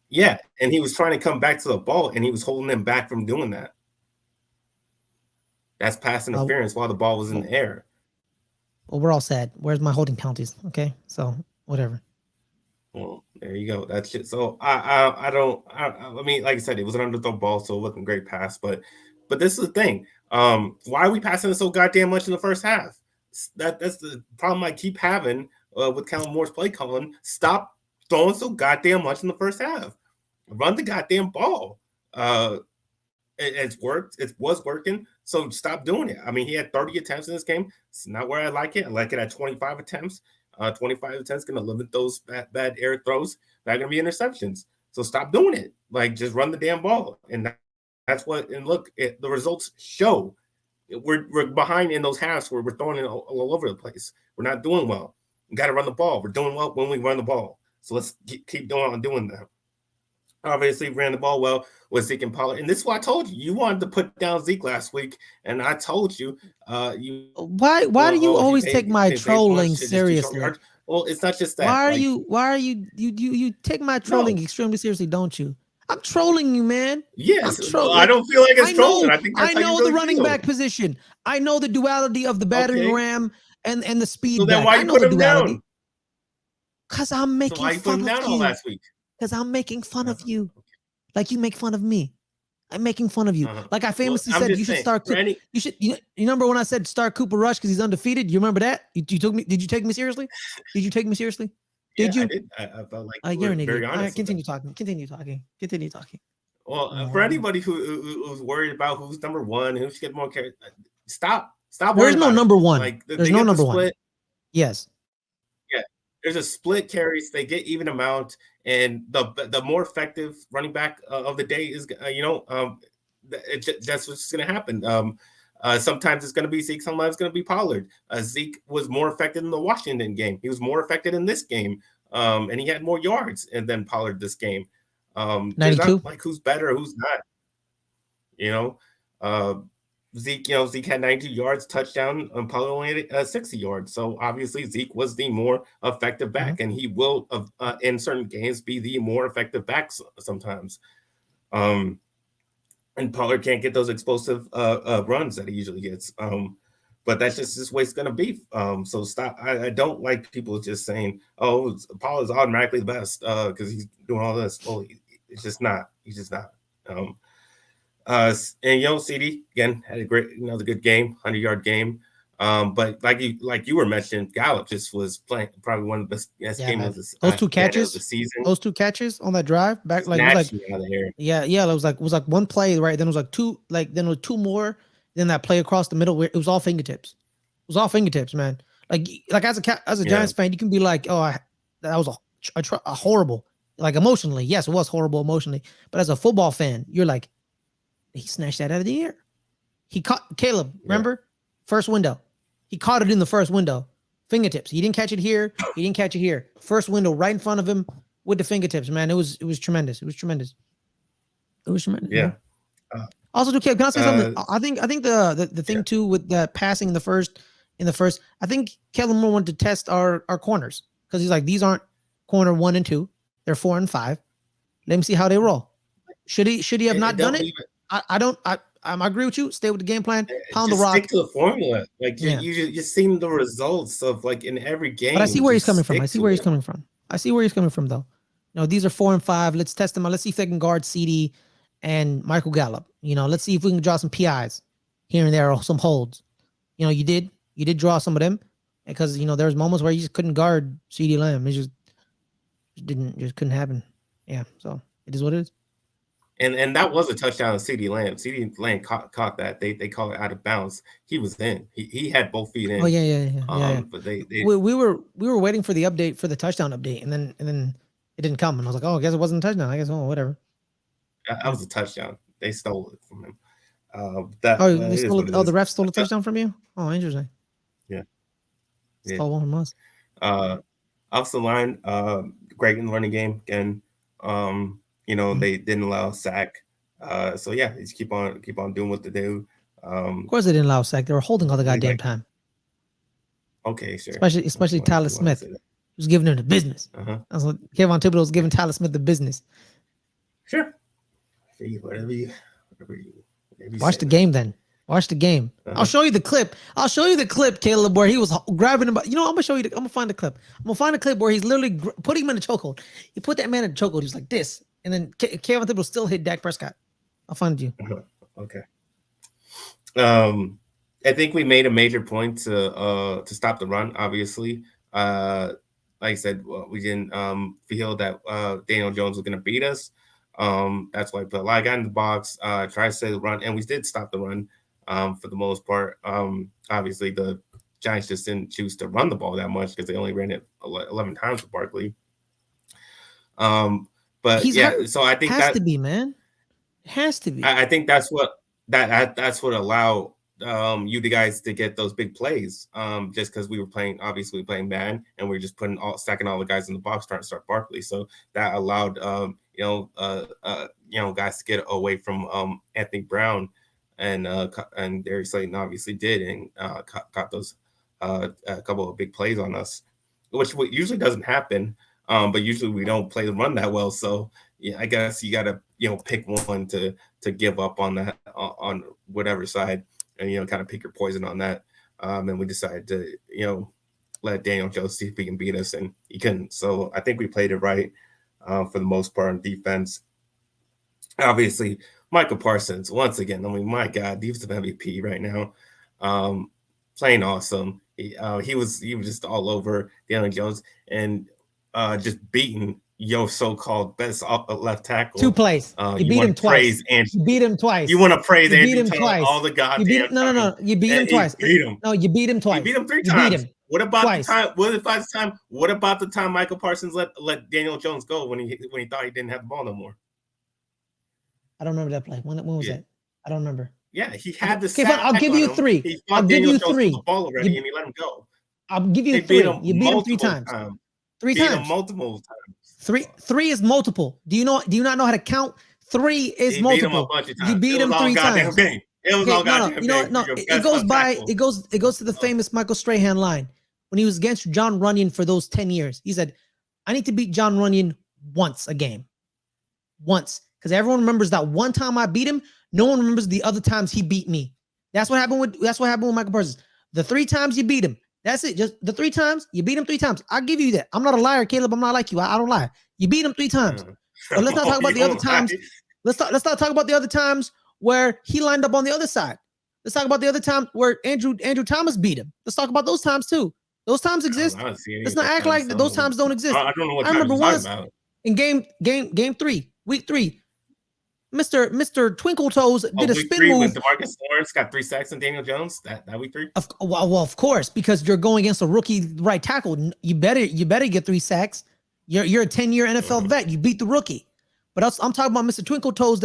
Yeah, and he was trying to come back to the ball, and he was holding him back from doing that. That's pass interference while the ball was in the air. Well, we're all sad. Where's my holding penalties? Okay, so whatever. Well, there you go. That's it. So I mean, like I said, it was an underthrown ball, so it wasn't a great pass. But this is the thing. Why are we passing it so goddamn much in the first half? That's the problem I keep having with Kellen Moore's play calling. Stop throwing so goddamn much in the first half. Run the goddamn ball. It's worked. It was working. So stop doing it. I mean, he had 30 attempts in this game. It's not where I like it. I like it at 25 attempts. 25 attempts going to limit those bad air throws. Not going to be interceptions. So stop doing it. Like, just run the damn ball. And that's what. And look, the results show. We're behind in those halves where we're throwing it all over the place. We're not doing well. We got to run the ball. We're doing well when we run the ball. So let's keep doing that. Obviously, ran the ball well with Zeke and Pollard. And this is what I told you. You wanted to put down Zeke last week, and I told you. Why do you always take my trolling seriously? Well, it's not just that. Why are you take my trolling extremely seriously, don't you? I'm trolling you, man. Yes, I don't feel like it's trolling. I think that's I know how you really the running feel. back position. I know the duality of the battering ram and the speed. So then why you put him down? Because I'm making fun of you. Last week. Because I'm making fun of you, like you make fun of me. I'm making fun of you. Like I famously said, you should start. You should. You remember when I said start Cooper Rush because he's undefeated? You remember that? You took me. Did you take me seriously? Did you take me seriously? Did you? I did. I felt like you're an idiot. very honest. All right, continue talking. Continue talking. Well, for anybody who's worried about who's number one, who should get more carries, stop. There's no number one. Like, there's no number one. Yes. Yeah. There's a split carries. They get even amount. And the more effective running back of the day is, that's what's going to happen. Sometimes it's going to be Zeke, sometimes it's going to be Pollard. Zeke was more effective in the Washington game. He was more effective in this game, and he had more yards than Pollard this game. 92. Like who's better, who's not. Zeke had 92 yards, touchdown, and Pollard only had 60 yards. So obviously Zeke was the more effective back, and he will, in certain games, be the more effective back sometimes. And Pollard can't get those explosive runs that he usually gets. But that's just this way it's going to be. So stop. I don't like people just saying, "Oh, Pollard's automatically the best because he's doing all this." Well, it's just not. He's just not. And CD again had another good game, 100-yard game. But like you were mentioning, Gallup just was playing probably one of the best games of those two catches of the season. Those two catches on that drive back, like out of the air. It was like one play, right? Then it was like two, then it was two more. Then that play across the middle where it was all fingertips. It was all fingertips, man. Like as a Giants fan, you can be like, oh, that was a horrible, like emotionally. Yes, it was horrible emotionally. But as a football fan, you're like, he snatched that out of the air. He caught Caleb. Remember, first window. He caught it in the first window, fingertips. He didn't catch it here. He didn't catch it here. First window, right in front of him with the fingertips. Man, it was tremendous. It was tremendous. Yeah. Also, can I say something? I think the thing too with that passing in the first, I think Kellen Moore wanted to test our corners because he's like, these aren't corner 1 and 2. They're 4 and 5. Let me see how they roll. Should he have not done it? I agree with you. Stay with the game plan. Pound the rock. Stick to the formula. Like you're seeing the results of like in every game. But I see where he's coming from. I see where he's coming from though. These are 4 and 5. Let's test them out. Let's see if they can guard CD and Michael Gallup. Let's see if we can draw some PIs here and there or some holds. You did draw some of them because there's moments where you just couldn't guard CD Lamb. It just couldn't happen. Yeah, so it is what it is. And that was a touchdown to CD Lamb. CD Lamb caught that. They call it out of bounds. He was in. He had both feet in. Oh yeah. But we were waiting for the update for the touchdown update, and then it didn't come. And I was like, oh, I guess it wasn't a touchdown. I guess whatever. That was a touchdown. They stole it from him. The ref stole a touchdown from you? Oh, interesting. Stole one from us. Offensive line, great in the running game. Again, they didn't allow a sack. So yeah, just keep on doing what they do. Of course, they didn't allow a sack. They were holding all the goddamn time. Okay, sure. Especially Tyler Smith. He was giving him the business. That's what Kayvon Thibodeau was giving Tyler Smith the business. Sure. Whatever you Watch the game then. Watch the game. I'll show you the clip. Caleb, where he was grabbing him. I'm gonna show you. I'm gonna find the clip. I'm gonna find a clip where he's literally putting him in a chokehold. He put that man in a chokehold. He was like this, and then Kayvon Thibodeau still hit Dak Prescott. I'll find you. Okay. I think we made a major point to stop the run. Obviously, like I said, we didn't feel that Daniel Jones was going to beat us. That's why I put a lot of guys in the box, try to say the run, and we did stop the run for the most part. Obviously, the Giants just didn't choose to run the ball that much because they only ran it 11 times with Barkley. But He's yeah, hurt. So I think has to be, man. It has to be. I think that's what allowed you guys to get those big plays. Just because we were playing man, and we are just stacking all the guys in the box trying to start Barkley. So that allowed guys to get away from Anthony Brown, and Darius Slayton obviously did, and caught those a couple of big plays on us, which usually doesn't happen. But usually we don't play the run that well. So yeah, I guess you gotta pick one to give up on that on whatever side, and kind of pick your poison on that. And we decided to let Daniel Jones see if he can beat us, and he couldn't. So I think we played it right for the most part on defense. Obviously, Michael Parsons once again. I mean, my God, defensive MVP right now, playing awesome. He was just all over Daniel Jones and just beating your so-called best left tackle. 2 plays. You beat him twice. You beat him twice. You want to praise Andrew? You beat him twice. All the goddamn No. You beat him twice. Beat him. No, you beat him twice. You beat him 3 you times. Beat him what about twice. the time? What about the time Michael Parsons let Daniel Jones go when he thought he didn't have the ball no more? I don't remember that play. When was that? I don't remember. Yeah, he had the okay, fine. I'll give you 3. I'll give you 3. The ball already, and he let him go. I'll give you 3. You beat him 3 times. 3 times. Beat him multiple times. 3 is multiple. Do you not know how to count? 3 is multiple. Beat him a bunch of times. You beat him 3 times. It was all goddamn game. No. It goes by. It goes to the famous Michael Strahan line when he was against John Runyon for those 10 years. He said, "I need to beat John Runyon once a game, once." Because everyone remembers that one time I beat him. No one remembers the other times he beat me. That's what happened with Michael Parsons. The 3 times you beat him. That's it. Just the 3 times you beat him 3 times. I'll give you that. I'm not a liar, Caleb. I'm not like you. I don't lie. You beat him 3 times. But let's not talk about the other times. Let's not talk about the other times where he lined up on the other side. Let's talk about the other time where Andrew Thomas beat him. Let's talk about those times too. Those times exist. Let's not act like those times don't exist. I don't know what I remember once about. in game 3, week 3. Mr. Twinkle Toes did a spin move. When DeMarcus Lawrence got 3 sacks on Daniel Jones that week 3. Well, of course, because you're going against a rookie right tackle. You better get 3 sacks. You're a 10-year NFL vet. You beat the rookie. But I'm talking about Mr. Twinkle Toes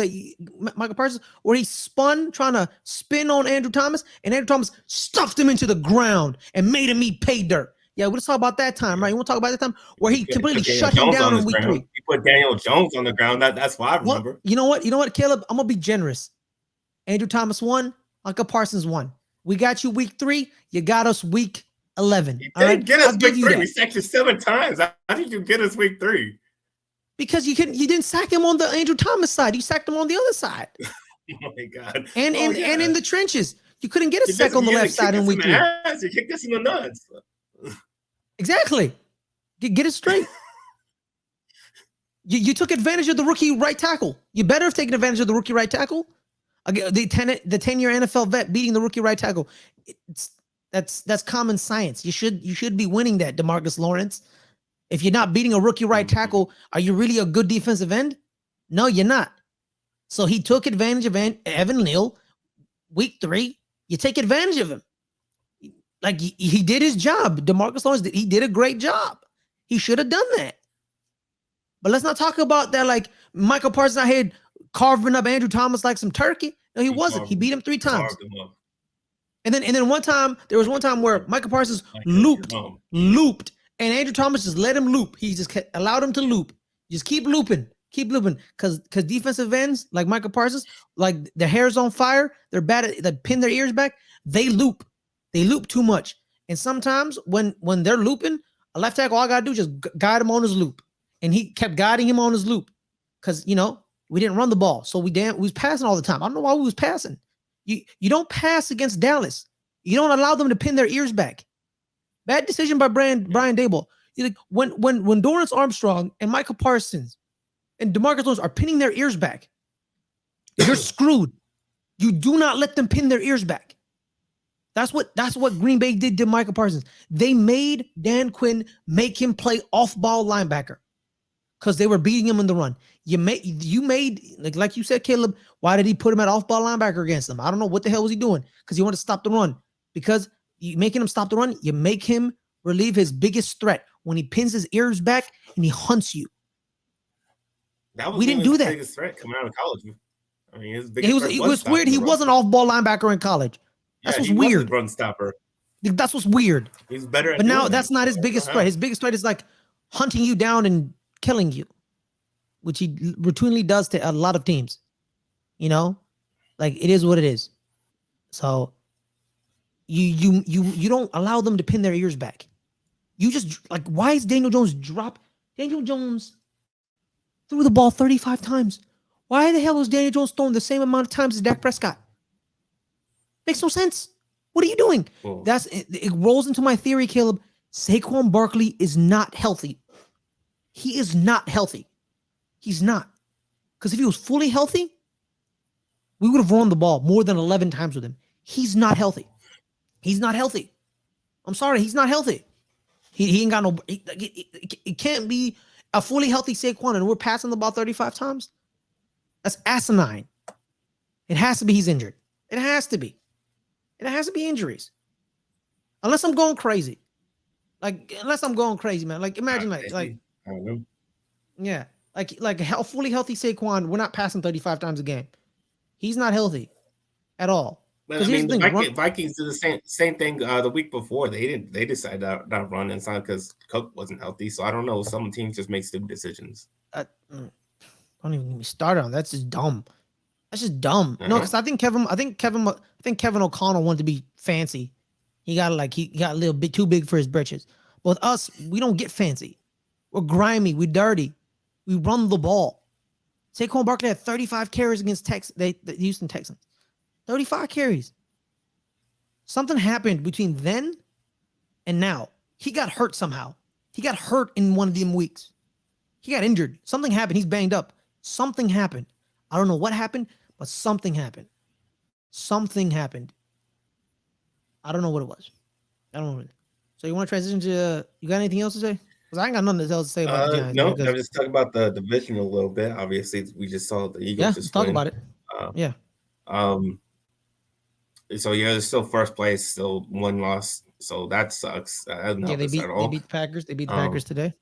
Michael Parsons, where he spun trying to spin on Andrew Thomas, and Andrew Thomas stuffed him into the ground and made him eat pay dirt. Yeah, we'll talk about that time, right? You want to talk about that time where he completely shut him down in week 3. He put Daniel Jones on the ground. That's why I remember. Well, you know what, Caleb? I'm gonna be generous. Andrew Thomas won. Michael Parsons won. We got you week 3. You got us week 11. He didn't get us week 3. We sacked you 7 times. How did you get us week 3? Because you didn't sack him on the Andrew Thomas side. You sacked him on the other side. Oh my God. And in the trenches. You couldn't get a sack on the left side in week 3. You kicked us in the nuts. Exactly. Get it straight. You took advantage of the rookie right tackle. You better have taken advantage of the rookie right tackle. The 10-year NFL vet beating the rookie right tackle. That's common science. You should be winning that, DeMarcus Lawrence. If you're not beating a rookie right tackle, are you really a good defensive end? No, you're not. So he took advantage of Evan Neal week 3. You take advantage of him. Like he did his job. DeMarcus Lawrence he did a great job. He should have done that. But let's not talk about that like Michael Parsons out here carving up Andrew Thomas like some turkey. No, he wasn't. He beat him 3 times. And then one time, there was one time where Michael Parsons looped, and Andrew Thomas just let him loop. He just allowed him to loop. Just keep looping. Because defensive ends like Michael Parsons, like their hair's on fire, they're bad at they pin their ears back, they loop. They loop too much. And sometimes when they're looping, a left tackle, all I gotta do is just guide him on his loop. And he kept guiding him on his loop. Because we didn't run the ball. So we was passing all the time. I don't know why we was passing. You don't pass against Dallas. You don't allow them to pin their ears back. Bad decision by Brian Daboll. Like when Dorrance Armstrong and Michael Parsons and DeMarcus Lawrence are pinning their ears back, you're screwed. You do not let them pin their ears back. That's what Green Bay did to Michael Parsons. They made Dan Quinn make him play off-ball linebacker because they were beating him in the run. You made like you said, Caleb. Why did he put him at off-ball linebacker against them? I don't know what the hell was he doing, because he wanted to stop the run. Because you making him stop the run, you make him relieve his biggest threat when he pins his ears back and he hunts you. We didn't do that. Biggest threat coming out of college. I mean, his biggest it was weird. He was an off-ball linebacker in college. That's what's weird. Run stopper. That's what's weird. He's better. But now that's not his biggest threat. His biggest threat is like hunting you down and killing you, which he routinely does to a lot of teams. Like it is what it is. So you don't allow them to pin their ears back. You just like, why is Daniel Jones drop? Daniel Jones threw the ball 35 times. Why the hell is Daniel Jones throwing the same amount of times as Dak Prescott? Makes no sense. What are you doing? Cool. It rolls into my theory, Caleb. Saquon Barkley is not healthy. He is not healthy. He's not. Because if he was fully healthy, we would have run the ball more than 11 times with him. He's not healthy. He's not healthy. I'm sorry, he's not healthy. He ain't got no. It can't be a fully healthy Saquon, and we're passing the ball 35 times. That's asinine. It has to be he's injured. It has to be. It has to be injuries. Unless I'm going crazy. Unless I'm going crazy, man. Like, imagine like I don't know. Yeah. Like a fully healthy Saquon, we're not passing 35 times a game. He's not healthy at all. But I mean, the Vikings did the same thing the week before. They decided not run inside because Cook wasn't healthy. So I don't know. Some teams just make stupid decisions. Don't even get me started on that. That's just dumb. That's just dumb. No, because I think Kevin O'Connell wanted to be fancy. He got a little bit too big for his britches. But with us, we don't get fancy. We're grimy. We're dirty. We run the ball. Saquon Barkley had 35 carries against the Houston Texans. 35 carries. Something happened between then and now. He got hurt somehow. He got hurt in one of them weeks. He got injured. Something happened. He's banged up. Something happened. I don't know what happened, but something happened. Something happened. I don't know what it was. I don't know. So you want to transition to, you got anything else to say? Because I ain't got nothing else to say about the Giants. No, I'm just talking about the division a little bit. Obviously, we just saw the Eagles just talk win. about it. Yeah. So they're still first place, still one loss. So that sucks. They beat the Packers. They beat the Packers today.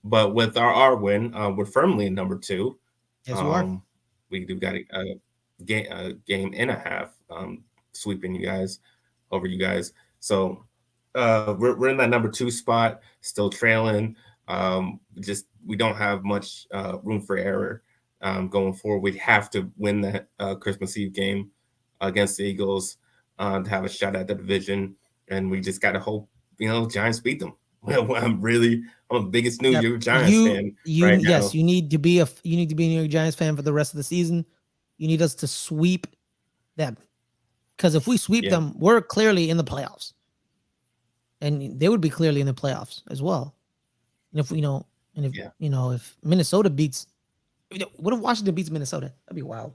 But with our win, we're firmly in number 2. Yes, you are. We do got a game and a half sweeping over you guys. So we're in that number 2 spot, still trailing. We don't have much room for error going forward. We have to win that Christmas Eve game against the Eagles to have a shot at the division, and we just got to hope Giants beat them. I'm the biggest New York Giants fan right now. Yes, you need to be a New York Giants fan for the rest of the season. You need us to sweep them, because if we sweep them, we're clearly in the playoffs, and they would be clearly in the playoffs as well. And if Minnesota beats, what if Washington beats Minnesota? That'd be wild.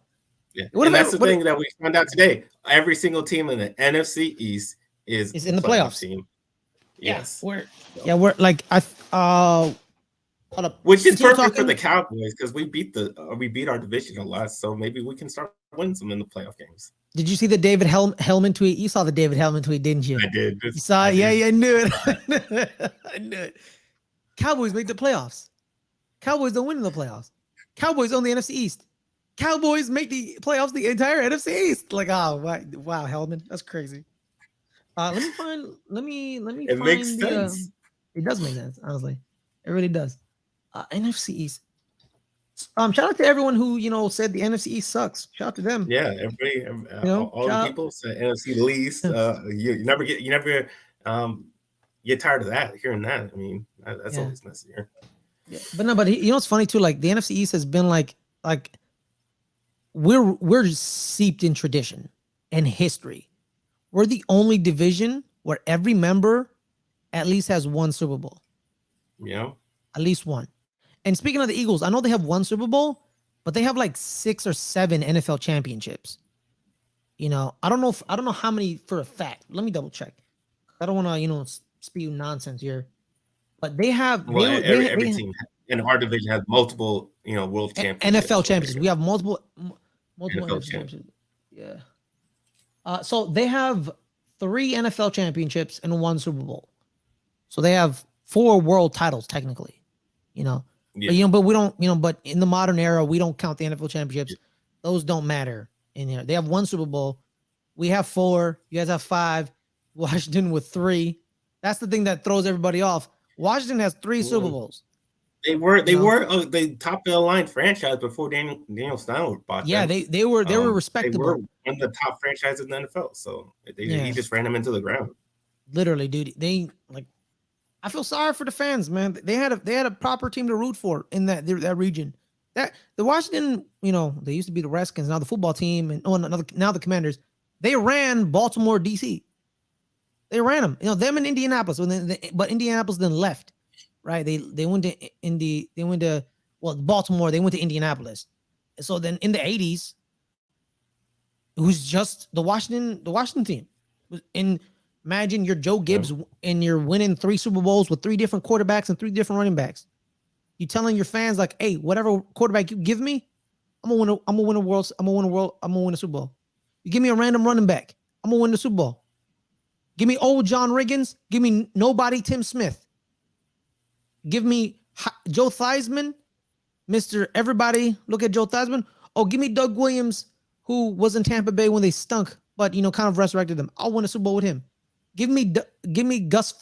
Yeah, and that's the thing that we found out today. Every single team in the NFC East is in the playoffs. Team. Yes, we're like hold up. Which is perfect for the Cowboys because we beat our division a lot, so maybe we can start winning some in the playoff games. Did you see the David Hellman tweet? You saw the David Hellman tweet, didn't you? I did. You saw it? Yeah, I knew it. I knew it. Cowboys make the playoffs. Cowboys don't win in the playoffs. Cowboys own the NFC East. Cowboys make the playoffs the entire NFC East. Like, oh wow, Hellman, that's crazy. Let me find. Let me It find makes the. sense. It does make sense, honestly. It really does. NFC East. Shout out to everyone who said the NFC East sucks. Shout out to them. Yeah, everybody, all the shout people say NFC least. You never get tired of that, hearing that. I mean, that's Yeah. always nice to hear. Yeah, but no, but it's funny too. Like the NFC East has been like we're seeped in tradition and history. We're the only division where every member at least has one Super Bowl. Yeah, at least one. And speaking of the Eagles, I know they have one Super Bowl, but they have like 6 or 7 NFL championships. I don't know how many for a fact. Let me double check. I don't want to spew nonsense here. But they have every team in our division has multiple world championships. NFL championships. We have multiple NFL championships. Yeah. So they have 3 NFL championships and 1 Super Bowl. So they have 4 world titles technically. Yeah. But we don't. But in the modern era, we don't count the NFL championships. Yeah. Those don't matter in here. They have 1 Super Bowl. We have 4. You guys have 5. Washington with 3. That's the thing that throws everybody off. Washington has 3 Super Bowls. They were the top of the line franchise before Daniel Snyder bought them. Yeah, they were respectable. They were one of the top franchises in the NFL. So he just ran them into the ground. Literally, dude. I feel sorry for the fans, man. They had a proper team to root for in that region. That the Washington, they used to be the Redskins, now the football team, and now the Commanders. They ran Baltimore, DC. They ran them, them in Indianapolis. But Indianapolis then left, right? They went to Baltimore. They went to Indianapolis. So then in the 80s, it was just the Washington team. Imagine you're Joe Gibbs and you're winning 3 Super Bowls with 3 different quarterbacks and 3 different running backs. You telling your fans like, hey, whatever quarterback you give me, I'm gonna win a Super Bowl. You give me a random running back, I'm gonna win the Super Bowl. Give me old John Riggins. Give me nobody Tim Smith. Give me Joe Theismann, Mr. Everybody. Look at Joe Theismann. Oh, give me Doug Williams, who was in Tampa Bay when they stunk, but kind of resurrected them. I'll win a Super Bowl with him. Give me Gus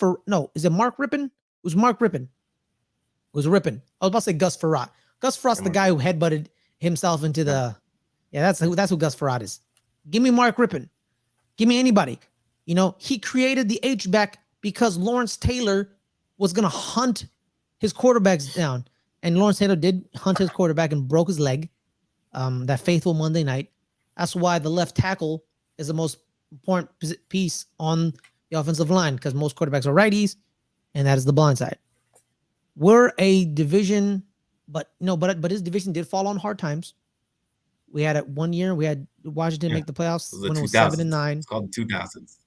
is it Mark Rippon? It was Mark Rippon. It was Rippon. I was about to say Gus Frerotte. Gus Frerodte's the guy who headbutted himself into the. Yeah, that's who Gus Frerotte is. Give me Mark Rippon. Give me anybody. He created the H-back because Lawrence Taylor was going to hunt his quarterbacks down. And Lawrence Taylor did hunt his quarterback and broke his leg that faithful Monday night. That's why the left tackle is the most important piece on the offensive line, because most quarterbacks are righties, and that is the blind side. We're a division, but his division did fall on hard times. We had it 1 year. We had Washington make the playoffs when it was 7-9. It's called the 2000s.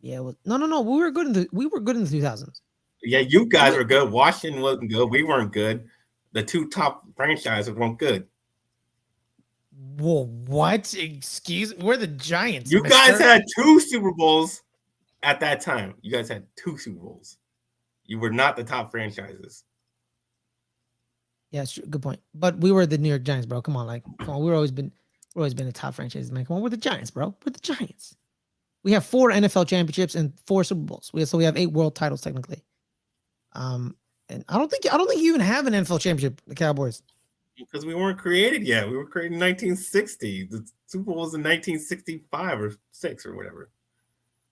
Yeah, no. We were good in the 2000s. Yeah, you guys were good. Washington wasn't good. We weren't good. The 2 top franchises weren't good. Whoa, what? We're the Giants. You guys had 2 Super Bowls at that time. You guys had 2 Super Bowls. You were not the top franchises. Yeah, sure, good point. But we were the New York Giants, bro. Come on, we've always been the top franchises, man. Come on, we're the Giants, bro. We're the Giants. We have 4 NFL championships and 4 Super Bowls. We have 8 world titles technically. And I don't think you even have an NFL championship, the Cowboys. Because we weren't created yet. We were created in 1960. The Super Bowl was in 1965 or 6 or whatever.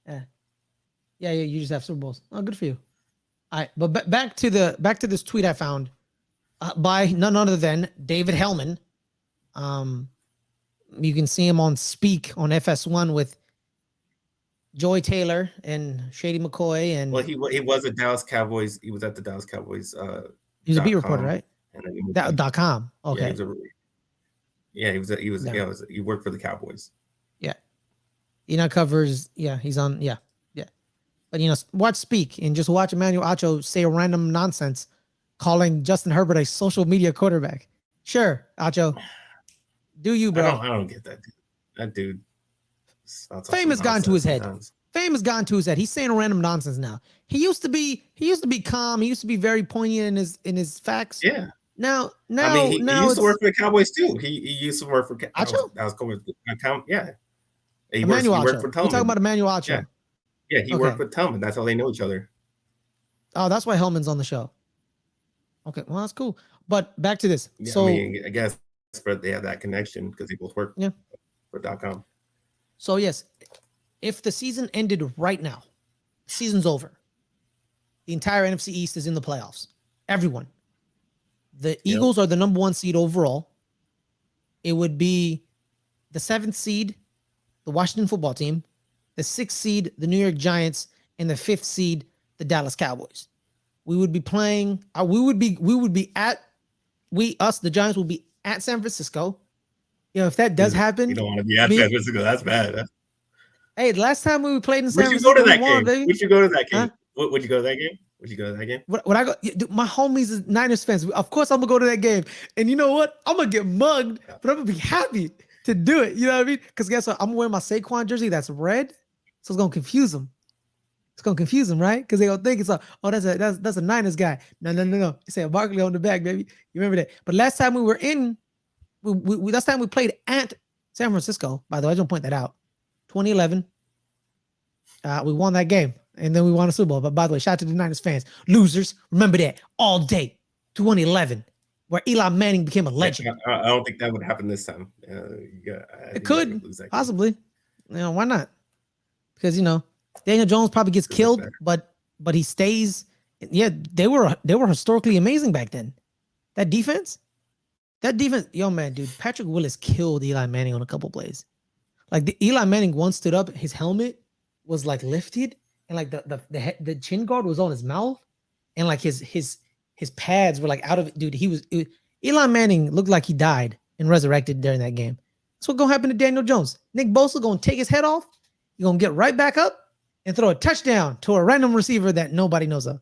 Yeah. You just have Super Bowls. Oh, good for you. All right, but back to this tweet I found by none other than David Hellman. You can see him on Speak on FS1 with Joy Taylor and Shady McCoy, and he was at Dallas Cowboys. He was at the Dallas Cowboys. He was a beat reporter, right? And then .com. Okay. He worked for the Cowboys. Yeah. Covers. Yeah, he's on. Yeah. But watch Speak and just watch Emmanuel Ochoa say random nonsense, calling Justin Herbert a social media quarterback. Sure, Ochoa. Do you, bro? I don't get that dude. That dude. Fame has gone to his head. Fame has gone to his head. He's saying random nonsense now. He used to be calm. He used to be very poignant in his facts. Yeah. Now, He used to work for the Cowboys too. He used to work for Acho? that was cool. Yeah, he Emmanuel worked for Acho. We're talking Tillman. about Emmanuel Acho. Yeah, he worked with Tillman. That's how they know each other. Oh, that's why Hellman's on the show. Okay, well, that's cool. But back to this. Yeah, So I guess they have that connection because they both work for .com. So yes, if the season ended right now, season's over. The entire NFC East is in the playoffs. Everyone. The Eagles are the number 1 seed overall. It would be the 7th seed, the Washington football team, the 6th seed, the New York Giants, and the 5th seed, the Dallas Cowboys. We would be playing, the Giants will be at San Francisco. If that does happen. You don't want to be at San Francisco. That's bad. Hey, the last time we played in San Francisco, would you go to that game? Huh? Would you go to that game? Would you go to that game? When I go, my homies is Niners fans. Of course, I'm gonna go to that game. And you know what? I'm gonna get mugged, but I'm gonna be happy to do it. You know what I mean? Because guess what? I'm wearing my Saquon jersey that's red, so it's gonna confuse them. It's gonna confuse them, right? Because they gonna think it's that's a Niners guy. No. They say Barkley on the back, baby. You remember that? But last time we were in, last time we played at San Francisco. By the way, I just point that out. 2011. We won that game. And then we won a Super Bowl. But by the way, shout out to the Niners fans. Losers, remember that all day. 2011, where Eli Manning became a legend. I don't think that would happen this time. It could, possibly. Why not? Because, Daniel Jones probably gets killed, but he stays. Yeah, they were historically amazing back then. That defense, yo, man, dude, Patrick Willis killed Eli Manning on a couple plays. Like, the Eli Manning once stood up, his helmet was like lifted, and like the chin guard was on his mouth, and like his pads were like out of it, dude. Eli Manning looked like he died and resurrected during that game. That's what's gonna happen to Daniel Jones. Nick Bosa gonna take his head off. He's gonna get right back up and throw a touchdown to a random receiver that nobody knows of,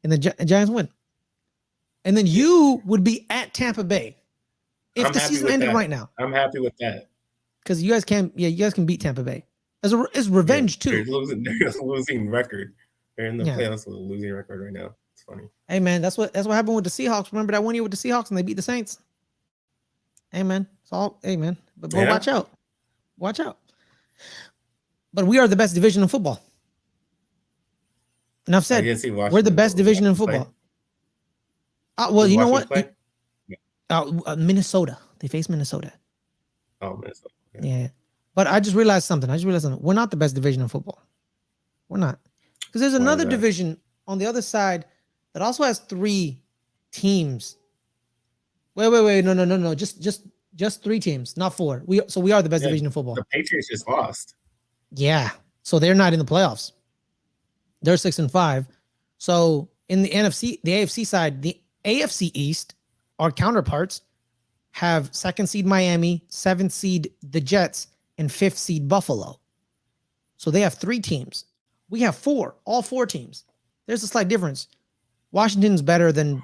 and the Giants win. And then you would be at Tampa Bay if the season ended right now. I'm happy with that because you guys can beat Tampa Bay. It's revenge too. They're a losing record. They're in the playoffs with a losing record right now. It's funny. Hey man, that's what happened with the Seahawks. Remember that 1 year with the Seahawks and they beat the Saints? Hey man, it's all But watch out. Watch out. But we are the best division in football. Enough said. We're the best division in football. Well, you know what? Minnesota. They face Minnesota. Oh, Minnesota. Yeah. But I just realized something. We're not the best division in football. We're not. Because there's another division on the other side that also has 3 teams. Wait. No. Just 3 teams, not 4. We are the best division in football. The Patriots just lost. Yeah. So they're not in the playoffs. They're 6-5. So in the AFC side, the AFC East, our counterparts have 2nd seed Miami, 7th seed the Jets, and 5th seed Buffalo. So they have 3 teams. We have 4, all 4 teams. There's a slight difference. Washington's better than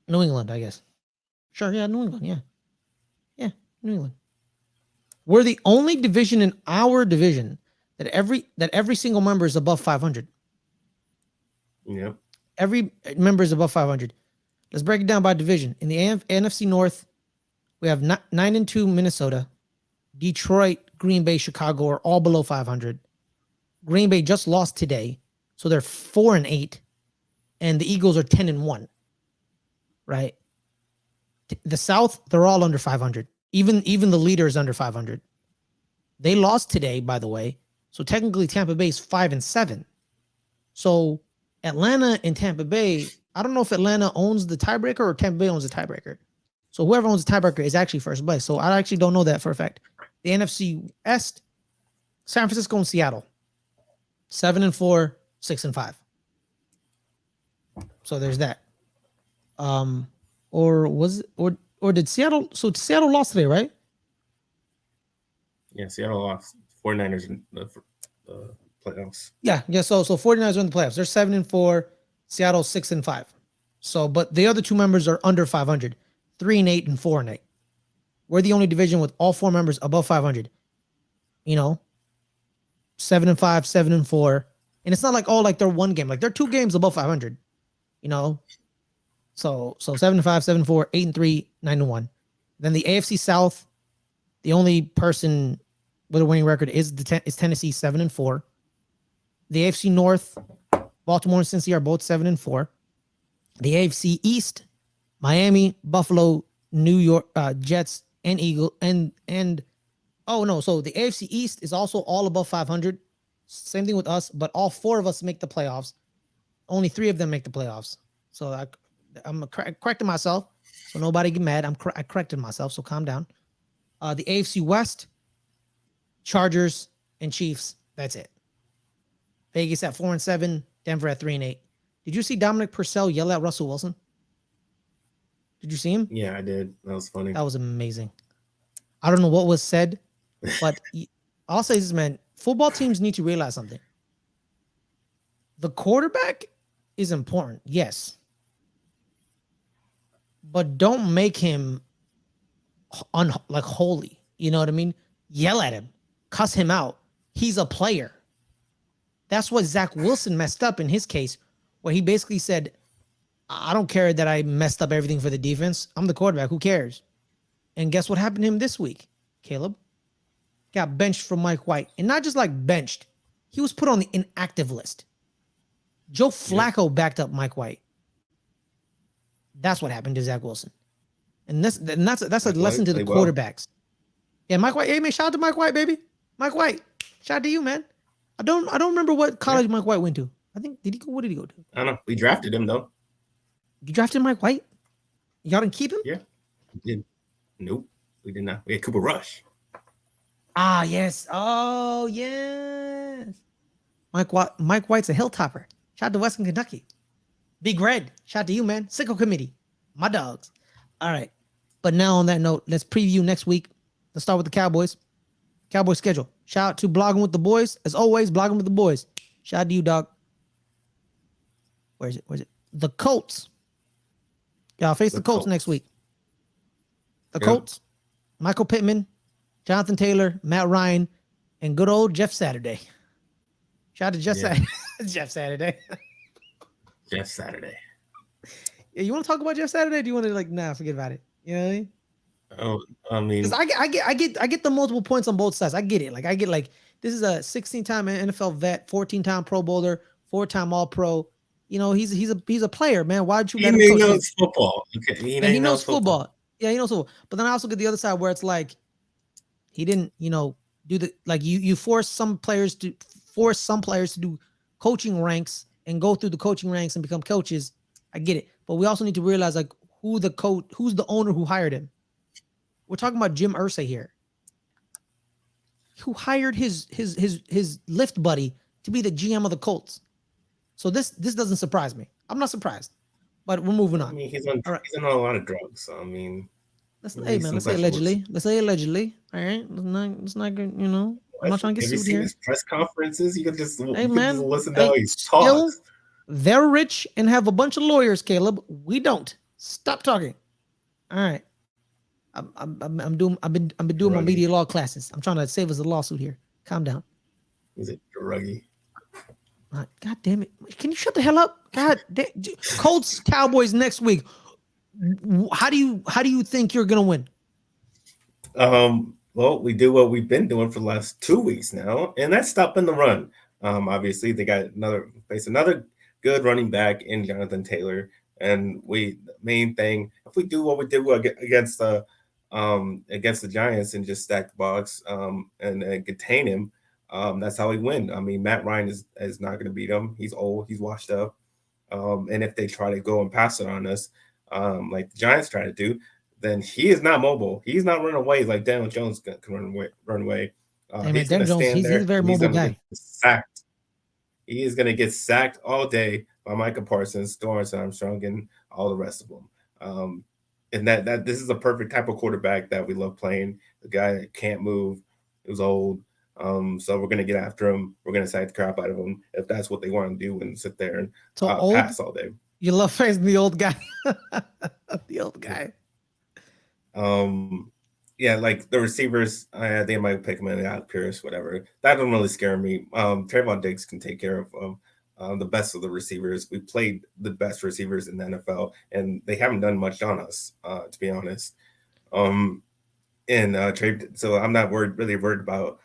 New England, I guess. Sure, yeah, New England, yeah. Yeah, New England. We're the only division in our division that every single member is above 500. Yep. Every member is above 500. Let's break it down by division. In the NFC North, we have 9-2 Minnesota. Detroit, Green Bay, Chicago are all below 500. Green Bay just lost today, so they're 4-8, and the Eagles are 10-1. Right? The South, they're all under 500. Even the leader is under 500. They lost today, by the way. So technically, Tampa Bay is 5-7. So Atlanta and Tampa Bay, I don't know if Atlanta owns the tiebreaker or Tampa Bay owns the tiebreaker. So whoever owns the tiebreaker is actually first place. So I actually don't know that for a fact. The NFC West, San Francisco and Seattle, 7-4, 6-5. So there's that. Or did Seattle? So Seattle lost today, right? Yeah, Seattle lost. 49ers in the playoffs. Yeah. So 49ers are in the playoffs. They're 7-4. Seattle 6-5. So, but the other 2 members are under 500, 3-8 and 4-8. We're the only division with all 4 members above 500. 7-5, 7-4, and it's not like they're 1 game. Like they're 2 games above 500. So 7-5, 7-4, 8-3, 9-1. Then the AFC South, the only person with a winning record is Tennessee, 7-4. The AFC North, Baltimore and Cincy are both 7-4. The AFC East, Miami, Buffalo, New York, Jets, and Eagle, and oh no, so the AFC East is also all above 500. Same thing with us, but all four of us make the playoffs. Only three of them make the playoffs. So I'm correcting myself, so nobody get mad. I corrected myself, so calm down. The AFC West, Chargers and Chiefs. That's it. Vegas at 4-7, Denver at 3-8. Did you see Dominic Purcell yell at Russell Wilson? Did you see him? Yeah, I did. That was funny. That was amazing. I don't know what was said, but I'll say this, man. Football teams need to realize something. The quarterback is important, yes. But don't make him like holy. You know what I mean? Yell at him. Cuss him out. He's a player. That's what Zach Wilson messed up in his case, where he basically said, I don't care that I messed up everything for the defense. I'm the quarterback. Who cares? And guess what happened to him this week, Caleb? Got benched for Mike White. And not just like benched. He was put on the inactive list. Joe Flacco backed up Mike White. That's what happened to Zach Wilson. And that's a lesson to the quarterbacks. Yeah, Mike White. Hey, man, shout out to Mike White, baby. Mike White. Shout out to you, man. I don't remember what college Mike White went to. I think, what did he go to? I don't know. We drafted him, though. You drafted Mike White? Y'all didn't keep him? Yeah. We did. Nope. We did not. We had Cooper Rush. Ah, yes. Oh, yes. Mike White's a hilltopper. Shout out to Western Kentucky. Big Red. Shout out to you, man. Sicko Committee. My dogs. All right. But now on that note, let's preview next week. Let's start with the Cowboys. Cowboys schedule. Shout out to Blogging with the Boys. As always, Blogging with the Boys. Shout out to you, dog. Where is it? The Colts. Y'all face the Colts next week. The Colts, Michael Pittman, Jonathan Taylor, Matt Ryan, and good old Jeff Saturday. Shout out to Jeff Saturday. Jeff Saturday. Jeff Saturday. Yeah, you want to talk about Jeff Saturday? Or do you want to forget about it? You know what I mean? Oh, I mean, I get the multiple points on both sides. I get it. I get this is a 16-time NFL vet, 14-time Pro Bowler, 4-time All-Pro. You know, he's a player, man. Why would you let him coach? He knows football. Okay, he knows football. Yeah, he knows football. But then I also get the other side where it's like he didn't, do the you force some players to do coaching ranks and go through the coaching ranks and become coaches. I get it. But we also need to realize who's the owner who hired him. We're talking about Jim Irsay here, who hired his lift buddy to be the GM of the Colts. So this doesn't surprise me. I'm not surprised, but we're moving on. I mean, he's on a lot of drugs. So I mean, let's say allegedly. Let's say allegedly. All right, let's not good. I'm not trying to get sued here. His press conferences, you can just man, just listen to how he's talks. They're rich and have a bunch of lawyers, Caleb. We don't. Stop talking. All right. I've been doing my media law classes. I'm trying to save us a lawsuit here. Calm down. Is it druggy? God damn it! Can you shut the hell up? God damn. Colts Cowboys next week. How do you think you're gonna win? Well, we do what we've been doing for the last 2 weeks now, and that's stopping the run. Obviously they got another good running back in Jonathan Taylor, and the main thing, if we do what we did against the Giants and just stack the box and contain him. That's how we win. I mean, Matt Ryan is not going to beat him. He's old. He's washed up. And if they try to go and pass it on us, like the Giants try to do, then he is not mobile. He's not running away like Daniel Jones can run away. He's going to stand there. He's a very mobile guy. Sacked. He is going to get sacked all day by Micah Parsons, Dorrance Armstrong, and all the rest of them. And that this is a perfect type of quarterback that we love playing. The guy that can't move. He was old. So we're gonna get after him. We're gonna sack the crap out of him if that's what they want to do and sit there and pass all day. You love facing the old guy. The old guy. Yeah, like the receivers, I think I might pick him in out Pierce, whatever. That don't really scare me. Trayvon Diggs can take care of the best of the receivers. We played the best receivers in the NFL, and they haven't done much on us, to be honest. Trade, so I'm not really worried about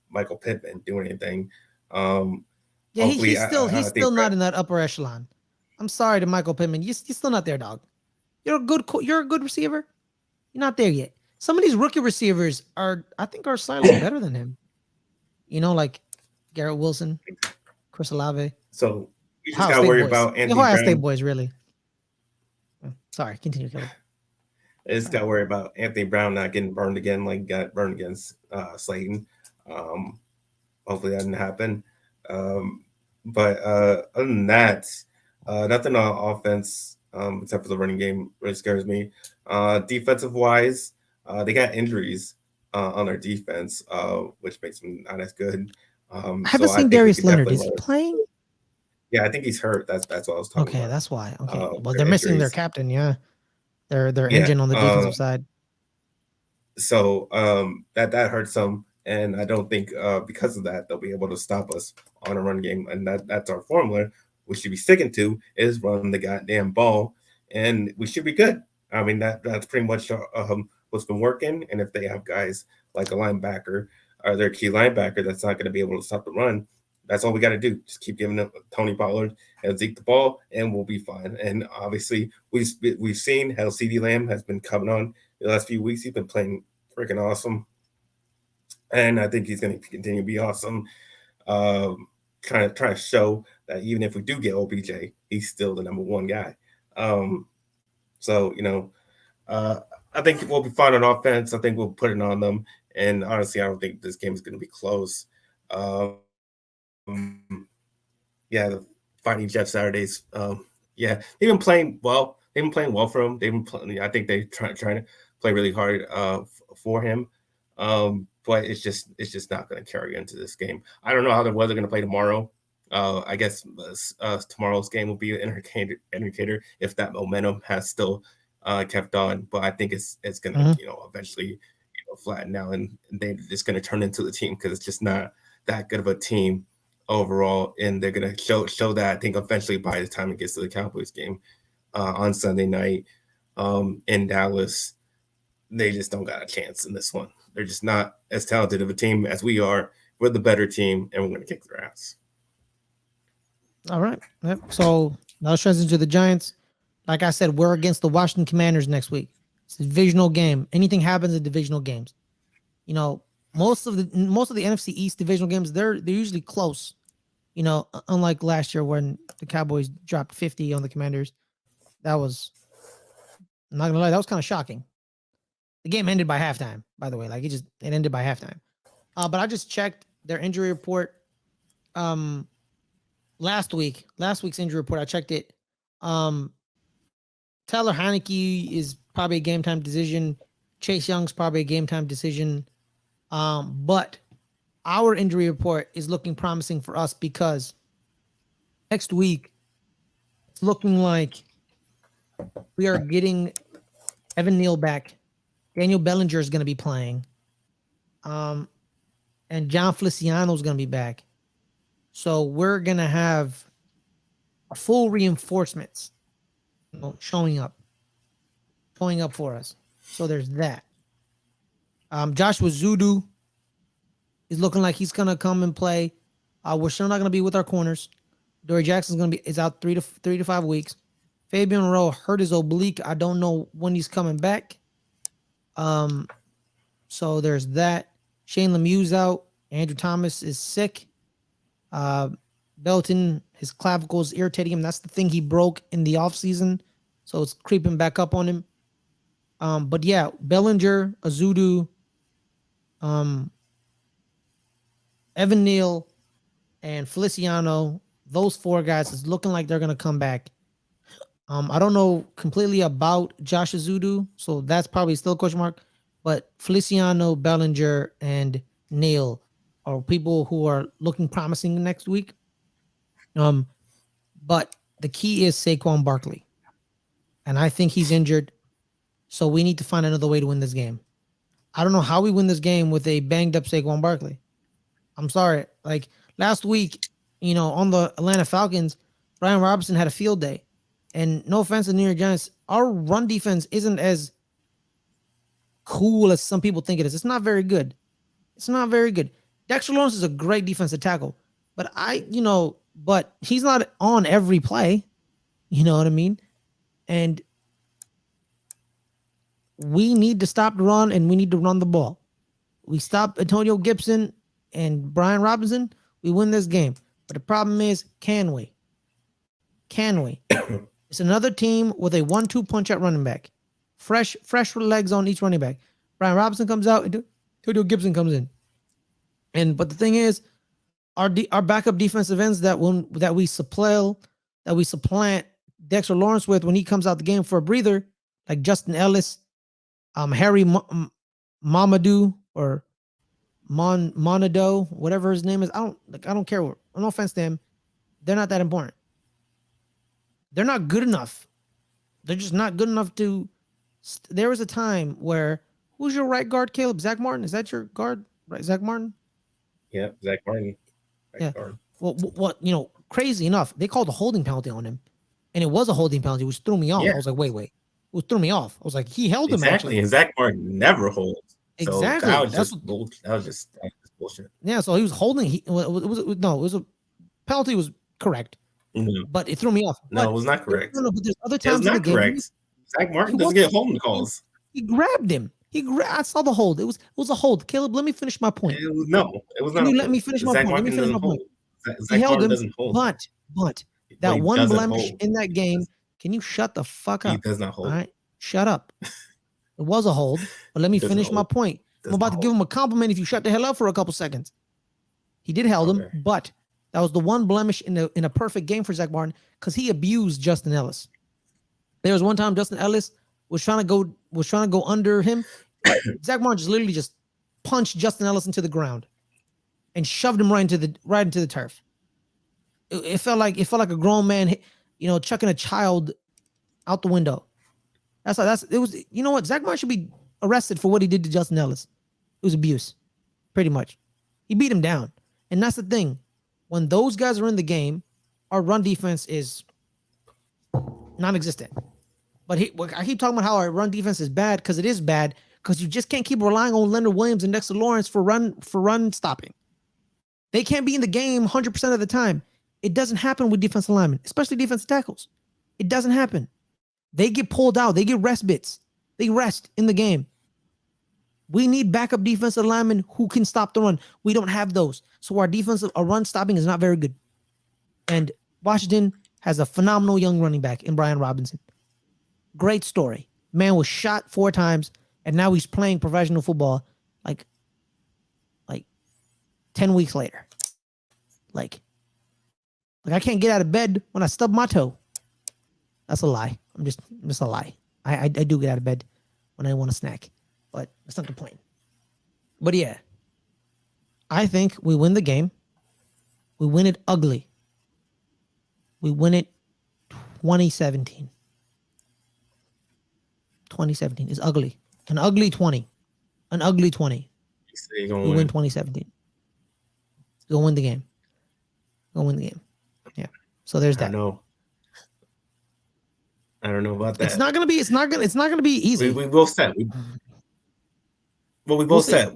Michael Pittman doing anything. Yeah, Hopefully, he's I think still not in that upper echelon. I'm sorry to Michael Pittman. You're still not there, dog. You're a good receiver. You're not there yet. Some of these rookie receivers are slightly better than him. Like Garrett Wilson, Chris Olave. So we just Ohio got to State worry boys. about The Anthony Ohio Brown. State boys, really. Sorry, continue, Kelly. I just got to worry about Anthony Brown not getting burned again, like got burned against Slayton. Hopefully that didn't happen. But other than that, nothing on offense except for the running game really scares me. Defensive wise, they got injuries on their defense, which makes them not as good. I haven't seen Darius Leonard. Is he playing? Yeah, I think he's hurt. That's what I was talking about. Okay, that's why. Okay, well, their they're missing their injuries. captain. Yeah, their engine on the defensive side. So that hurts them, and I don't think because of that they'll be able to stop us on a run game, and that's our formula we should be sticking to is run the goddamn ball, and we should be good. I mean that's pretty much what's been working, and if they have guys like a linebacker or their key linebacker that's not going to be able to stop the run, that's all we got to do. Just keep giving them Tony Pollard and Zeke the ball, and we'll be fine. And obviously, we've seen how CeeDee Lamb has been coming on the last few weeks. He's been playing freaking awesome, and I think he's going to continue to be awesome. Trying to show that even if we do get OBJ, he's still the number one guy. So I think we'll be fine on offense. I think we'll put it on them. And honestly, I don't think this game is going to be close. Yeah, the Fighting Jeff Saturdays. Yeah, they've been playing well. They've been playing well for him. They've been playing. I think they're trying to play really hard for him. But it's just not going to carry into this game. I don't know how the weather going to play tomorrow. I guess tomorrow's game will be an indicator if that momentum has still kept on. But I think it's going to eventually flatten out, and they're just going to turn into the team because it's just not that good of a team overall, and they're going to show that I think eventually by the time it gets to the Cowboys game on Sunday night in Dallas, they just don't got a chance in this one. They're just not as talented of a team as we are. We're the better team, and we're going to kick their ass. All right. Yep. So now let's transition to the Giants. Like I said, we're against the Washington Commanders next week. It's a divisional game. Anything happens in divisional games. Most of the NFC East divisional games, they're usually close. Unlike last year when the Cowboys dropped 50 on the Commanders. That was, I'm not gonna lie, that was kind of shocking. The game ended by halftime, by the way. Like it ended by halftime. But I just checked their injury report. Last week's injury report, I checked it. Tyler Heineke is probably a game time decision. Chase Young's probably a game time decision. But our injury report is looking promising for us because next week it's looking like we are getting Evan Neal back. Daniel Bellinger is going to be playing. And John Feliciano is going to be back. So we're going to have a full reinforcements showing up for us. So there's that. Joshua Zudu is looking like he's going to come and play. We're still not going to be with our corners. Dory Jackson's is out 3 to 5 weeks. Fabian Rowe hurt his oblique. I don't know when he's coming back. So there's that. Shane Lemieux's out. Andrew Thomas is sick. Belton, his clavicle is irritating him. That's the thing he broke in the offseason. So it's creeping back up on him. But yeah, Bellinger, Azudu, Evan Neal, and Feliciano, those 4 guys is looking like they're going to come back. I don't know completely about Josh Azudu, so that's probably still a question mark. But Feliciano, Bellinger, and Neal are people who are looking promising next week. But the key is Saquon Barkley. And I think he's injured. So we need to find another way to win this game. I don't know how we win this game with a banged up Saquon Barkley. I'm sorry. Like last week, on the Atlanta Falcons, Brian Robinson had a field day. And no offense to the New York Giants, our run defense isn't as cool as some people think it is. It's not very good. It's not very good. Dexter Lawrence is a great defensive tackle, but but he's not on every play. You know what I mean? And we need to stop the run, and we need to run the ball. We stop Antonio Gibson and Brian Robinson, we win this game. But the problem is, can we? Can we? It's another team with a 1-2 punch at running back. Fresh legs on each running back. Brian Robinson comes out, Antonio Gibson comes in. But the thing is, our backup defensive ends that we supplant Dexter Lawrence with when he comes out the game for a breather, like Justin Ellis, Harry Mamadou or Monado, whatever his name is. I don't care. No offense to him. They're not that important. They're not good enough. They're just not good enough to. There was a time where who's your right guard, Caleb? Zach Martin? Is that your guard? Right, Zach Martin? Yeah, Zach Martin. Yeah. Well, what crazy enough, they called a holding penalty on him, and it was a holding penalty, which threw me off. Yeah. I was like, wait. It threw me off. I was like, he held him exactly, and Zach Martin never holds. So exactly. That was just bullshit. Yeah, so he was holding. It was a penalty was correct, but it threw me off. No, it was not correct. No, but there's other times in the game. Correct. Zach Martin doesn't get holding calls. He grabbed him. I saw the hold. It was a hold. Caleb, let me finish my point. It was not. Can you let me finish my point? Let me finish my point. He held him, but that one blemish in that game. Can you shut the fuck up? He does not hold. All right, shut up. It was a hold, but let me finish my point. I'm about to give him a compliment if you shut the hell up for a couple seconds. He did held him, but that was the one blemish in a perfect game for Zach Martin because he abused Justin Ellis. There was one time Justin Ellis was trying to go under him. Zach Martin just punched Justin Ellis into the ground and shoved him right into the turf. It felt like a grown man, chucking a child out the window. It was. You know what? Zach Martin should be arrested for what he did to Justin Ellis. It was abuse, pretty much. He beat him down, and that's the thing. When those guys are in the game, our run defense is non-existent. But I keep talking about how our run defense is bad because it is bad because you just can't keep relying on Leonard Williams and Dexter Lawrence for run stopping. They can't be in the game 100% of the time. It doesn't happen with defensive linemen, especially defensive tackles. It doesn't happen. They get pulled out. They get rest bits. They rest in the game. We need backup defensive linemen who can stop the run. We don't have those. So our run stopping is not very good. And Washington has a phenomenal young running back in Brian Robinson. Great story. Man was shot 4 times, and now he's playing professional football like 10 weeks later. Like I can't get out of bed when I stub my toe. That's a lie. I'm just a lie. I do get out of bed when I want a snack, but that's not the point. But yeah, I think we win the game. We win it ugly. We win it 2017. 2017 is ugly. An ugly 20. An ugly 20. We win 2017. Go win the game. Go win the game. Yeah. So there's that. I don't know about that. It's not gonna be easy. We both said. We both said.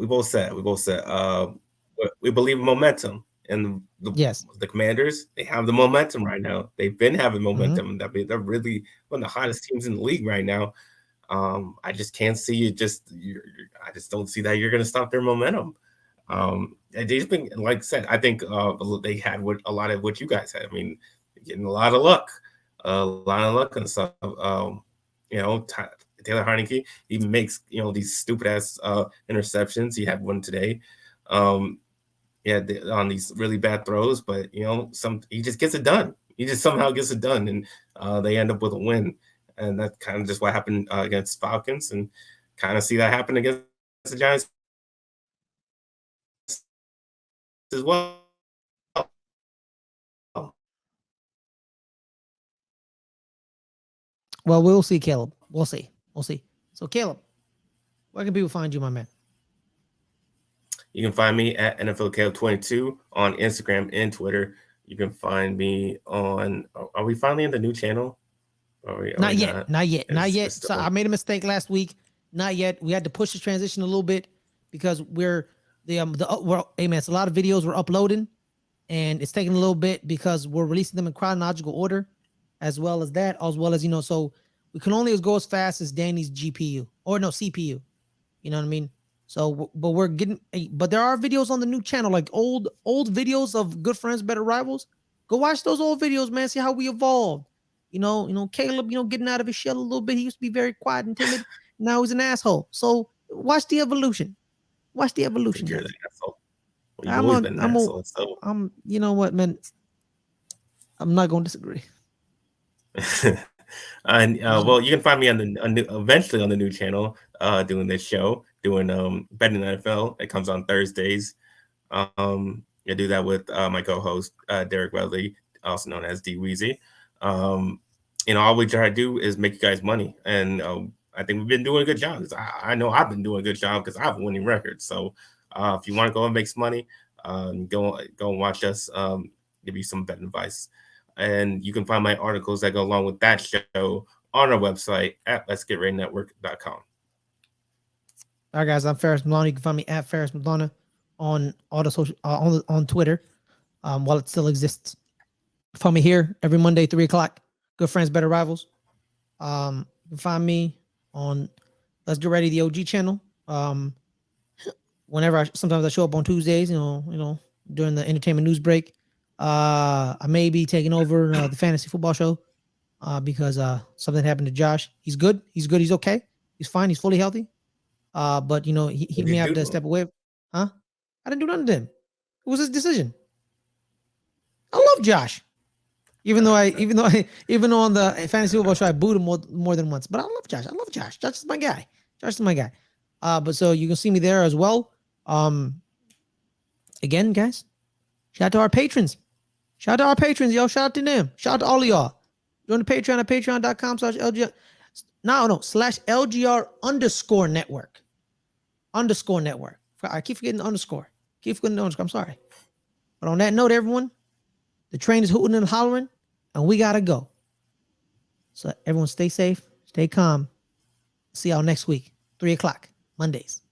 We believe in momentum, and the Commanders, they have the momentum right now. They've been having momentum. Mm-hmm. They're really one of the hottest teams in the league right now. I just can't see it. I just don't see that you're going to stop their momentum. They've been, like I said, I think they had a lot of what you guys had. I mean, getting a lot of luck and stuff. Taylor Heineke, he makes these stupid ass interceptions. He had one today. On these really bad throws, but he just gets it done. He just somehow gets it done, and they end up with a win. And that's kind of just what happened against Falcons, and kind of see that happen against the Giants as well. Well, we'll see, Caleb. We'll see. So, Caleb, where can people find you, my man? You can find me at NFL Caleb 22 on Instagram and Twitter. You can find me on. Are we finally in the new channel? Not yet. Not yet. Not yet. Still... So I made a mistake last week. Not yet. We had to push the transition a little bit because we're hey man, it's a lot of videos we're uploading, and it's taking a little bit because we're releasing them in chronological order, as well as so we can only go as fast as Danny's GPU or no CPU. You know what I mean? So, but there are videos on the new channel, like old videos of Good Friends, Better Rivals. Go watch those old videos, man. See how we evolved. Caleb, getting out of his shell a little bit. He used to be very quiet and timid. Now he's an asshole. So watch the evolution. Watch the evolution. You're an asshole. Well, you've always been an asshole. So you know what, man? I'm not going to disagree. And well, you can find me eventually on the new channel, doing this show, doing betting NFL. It comes on Thursdays. I do that with my co-host Derek Weatherly, also known as D Weezy. All we try to do is make you guys money, and I think we've been doing a good job. I know I've been doing a good job because I have a winning record. So if you want to go and make some money, go and watch us. Give you some betting advice. And you can find my articles that go along with that show on our website at letsgetreadynetwork.com. All right, guys, I'm Ferris Muthana. You can find me at Ferris Muthana on all the social on Twitter, while it still exists. Find me here every Monday, 3:00. Good Friends, Better Rivals. You can find me on Let's Get Ready, the OG channel. Sometimes I show up on Tuesdays, during the entertainment news break. I may be taking over the fantasy football show because something happened to Josh. He's good. He's okay. He's fine. He's fully healthy. But he may have to step away. Huh? I didn't do nothing to him. It was his decision. I love Josh. Even though on the fantasy football show I booed him more than once. But I love Josh. Josh is my guy. But so you can see me there as well. Again, guys, shout out to our patrons. Yo. Shout out to them. Shout out to all of y'all. Join the Patreon at patreon.com/LGR. /LGR_network. _network. I keep forgetting the underscore. I'm sorry. But on that note, everyone, the train is hooting and hollering, and we got to go. So everyone stay safe, stay calm. See y'all next week, 3:00, Mondays.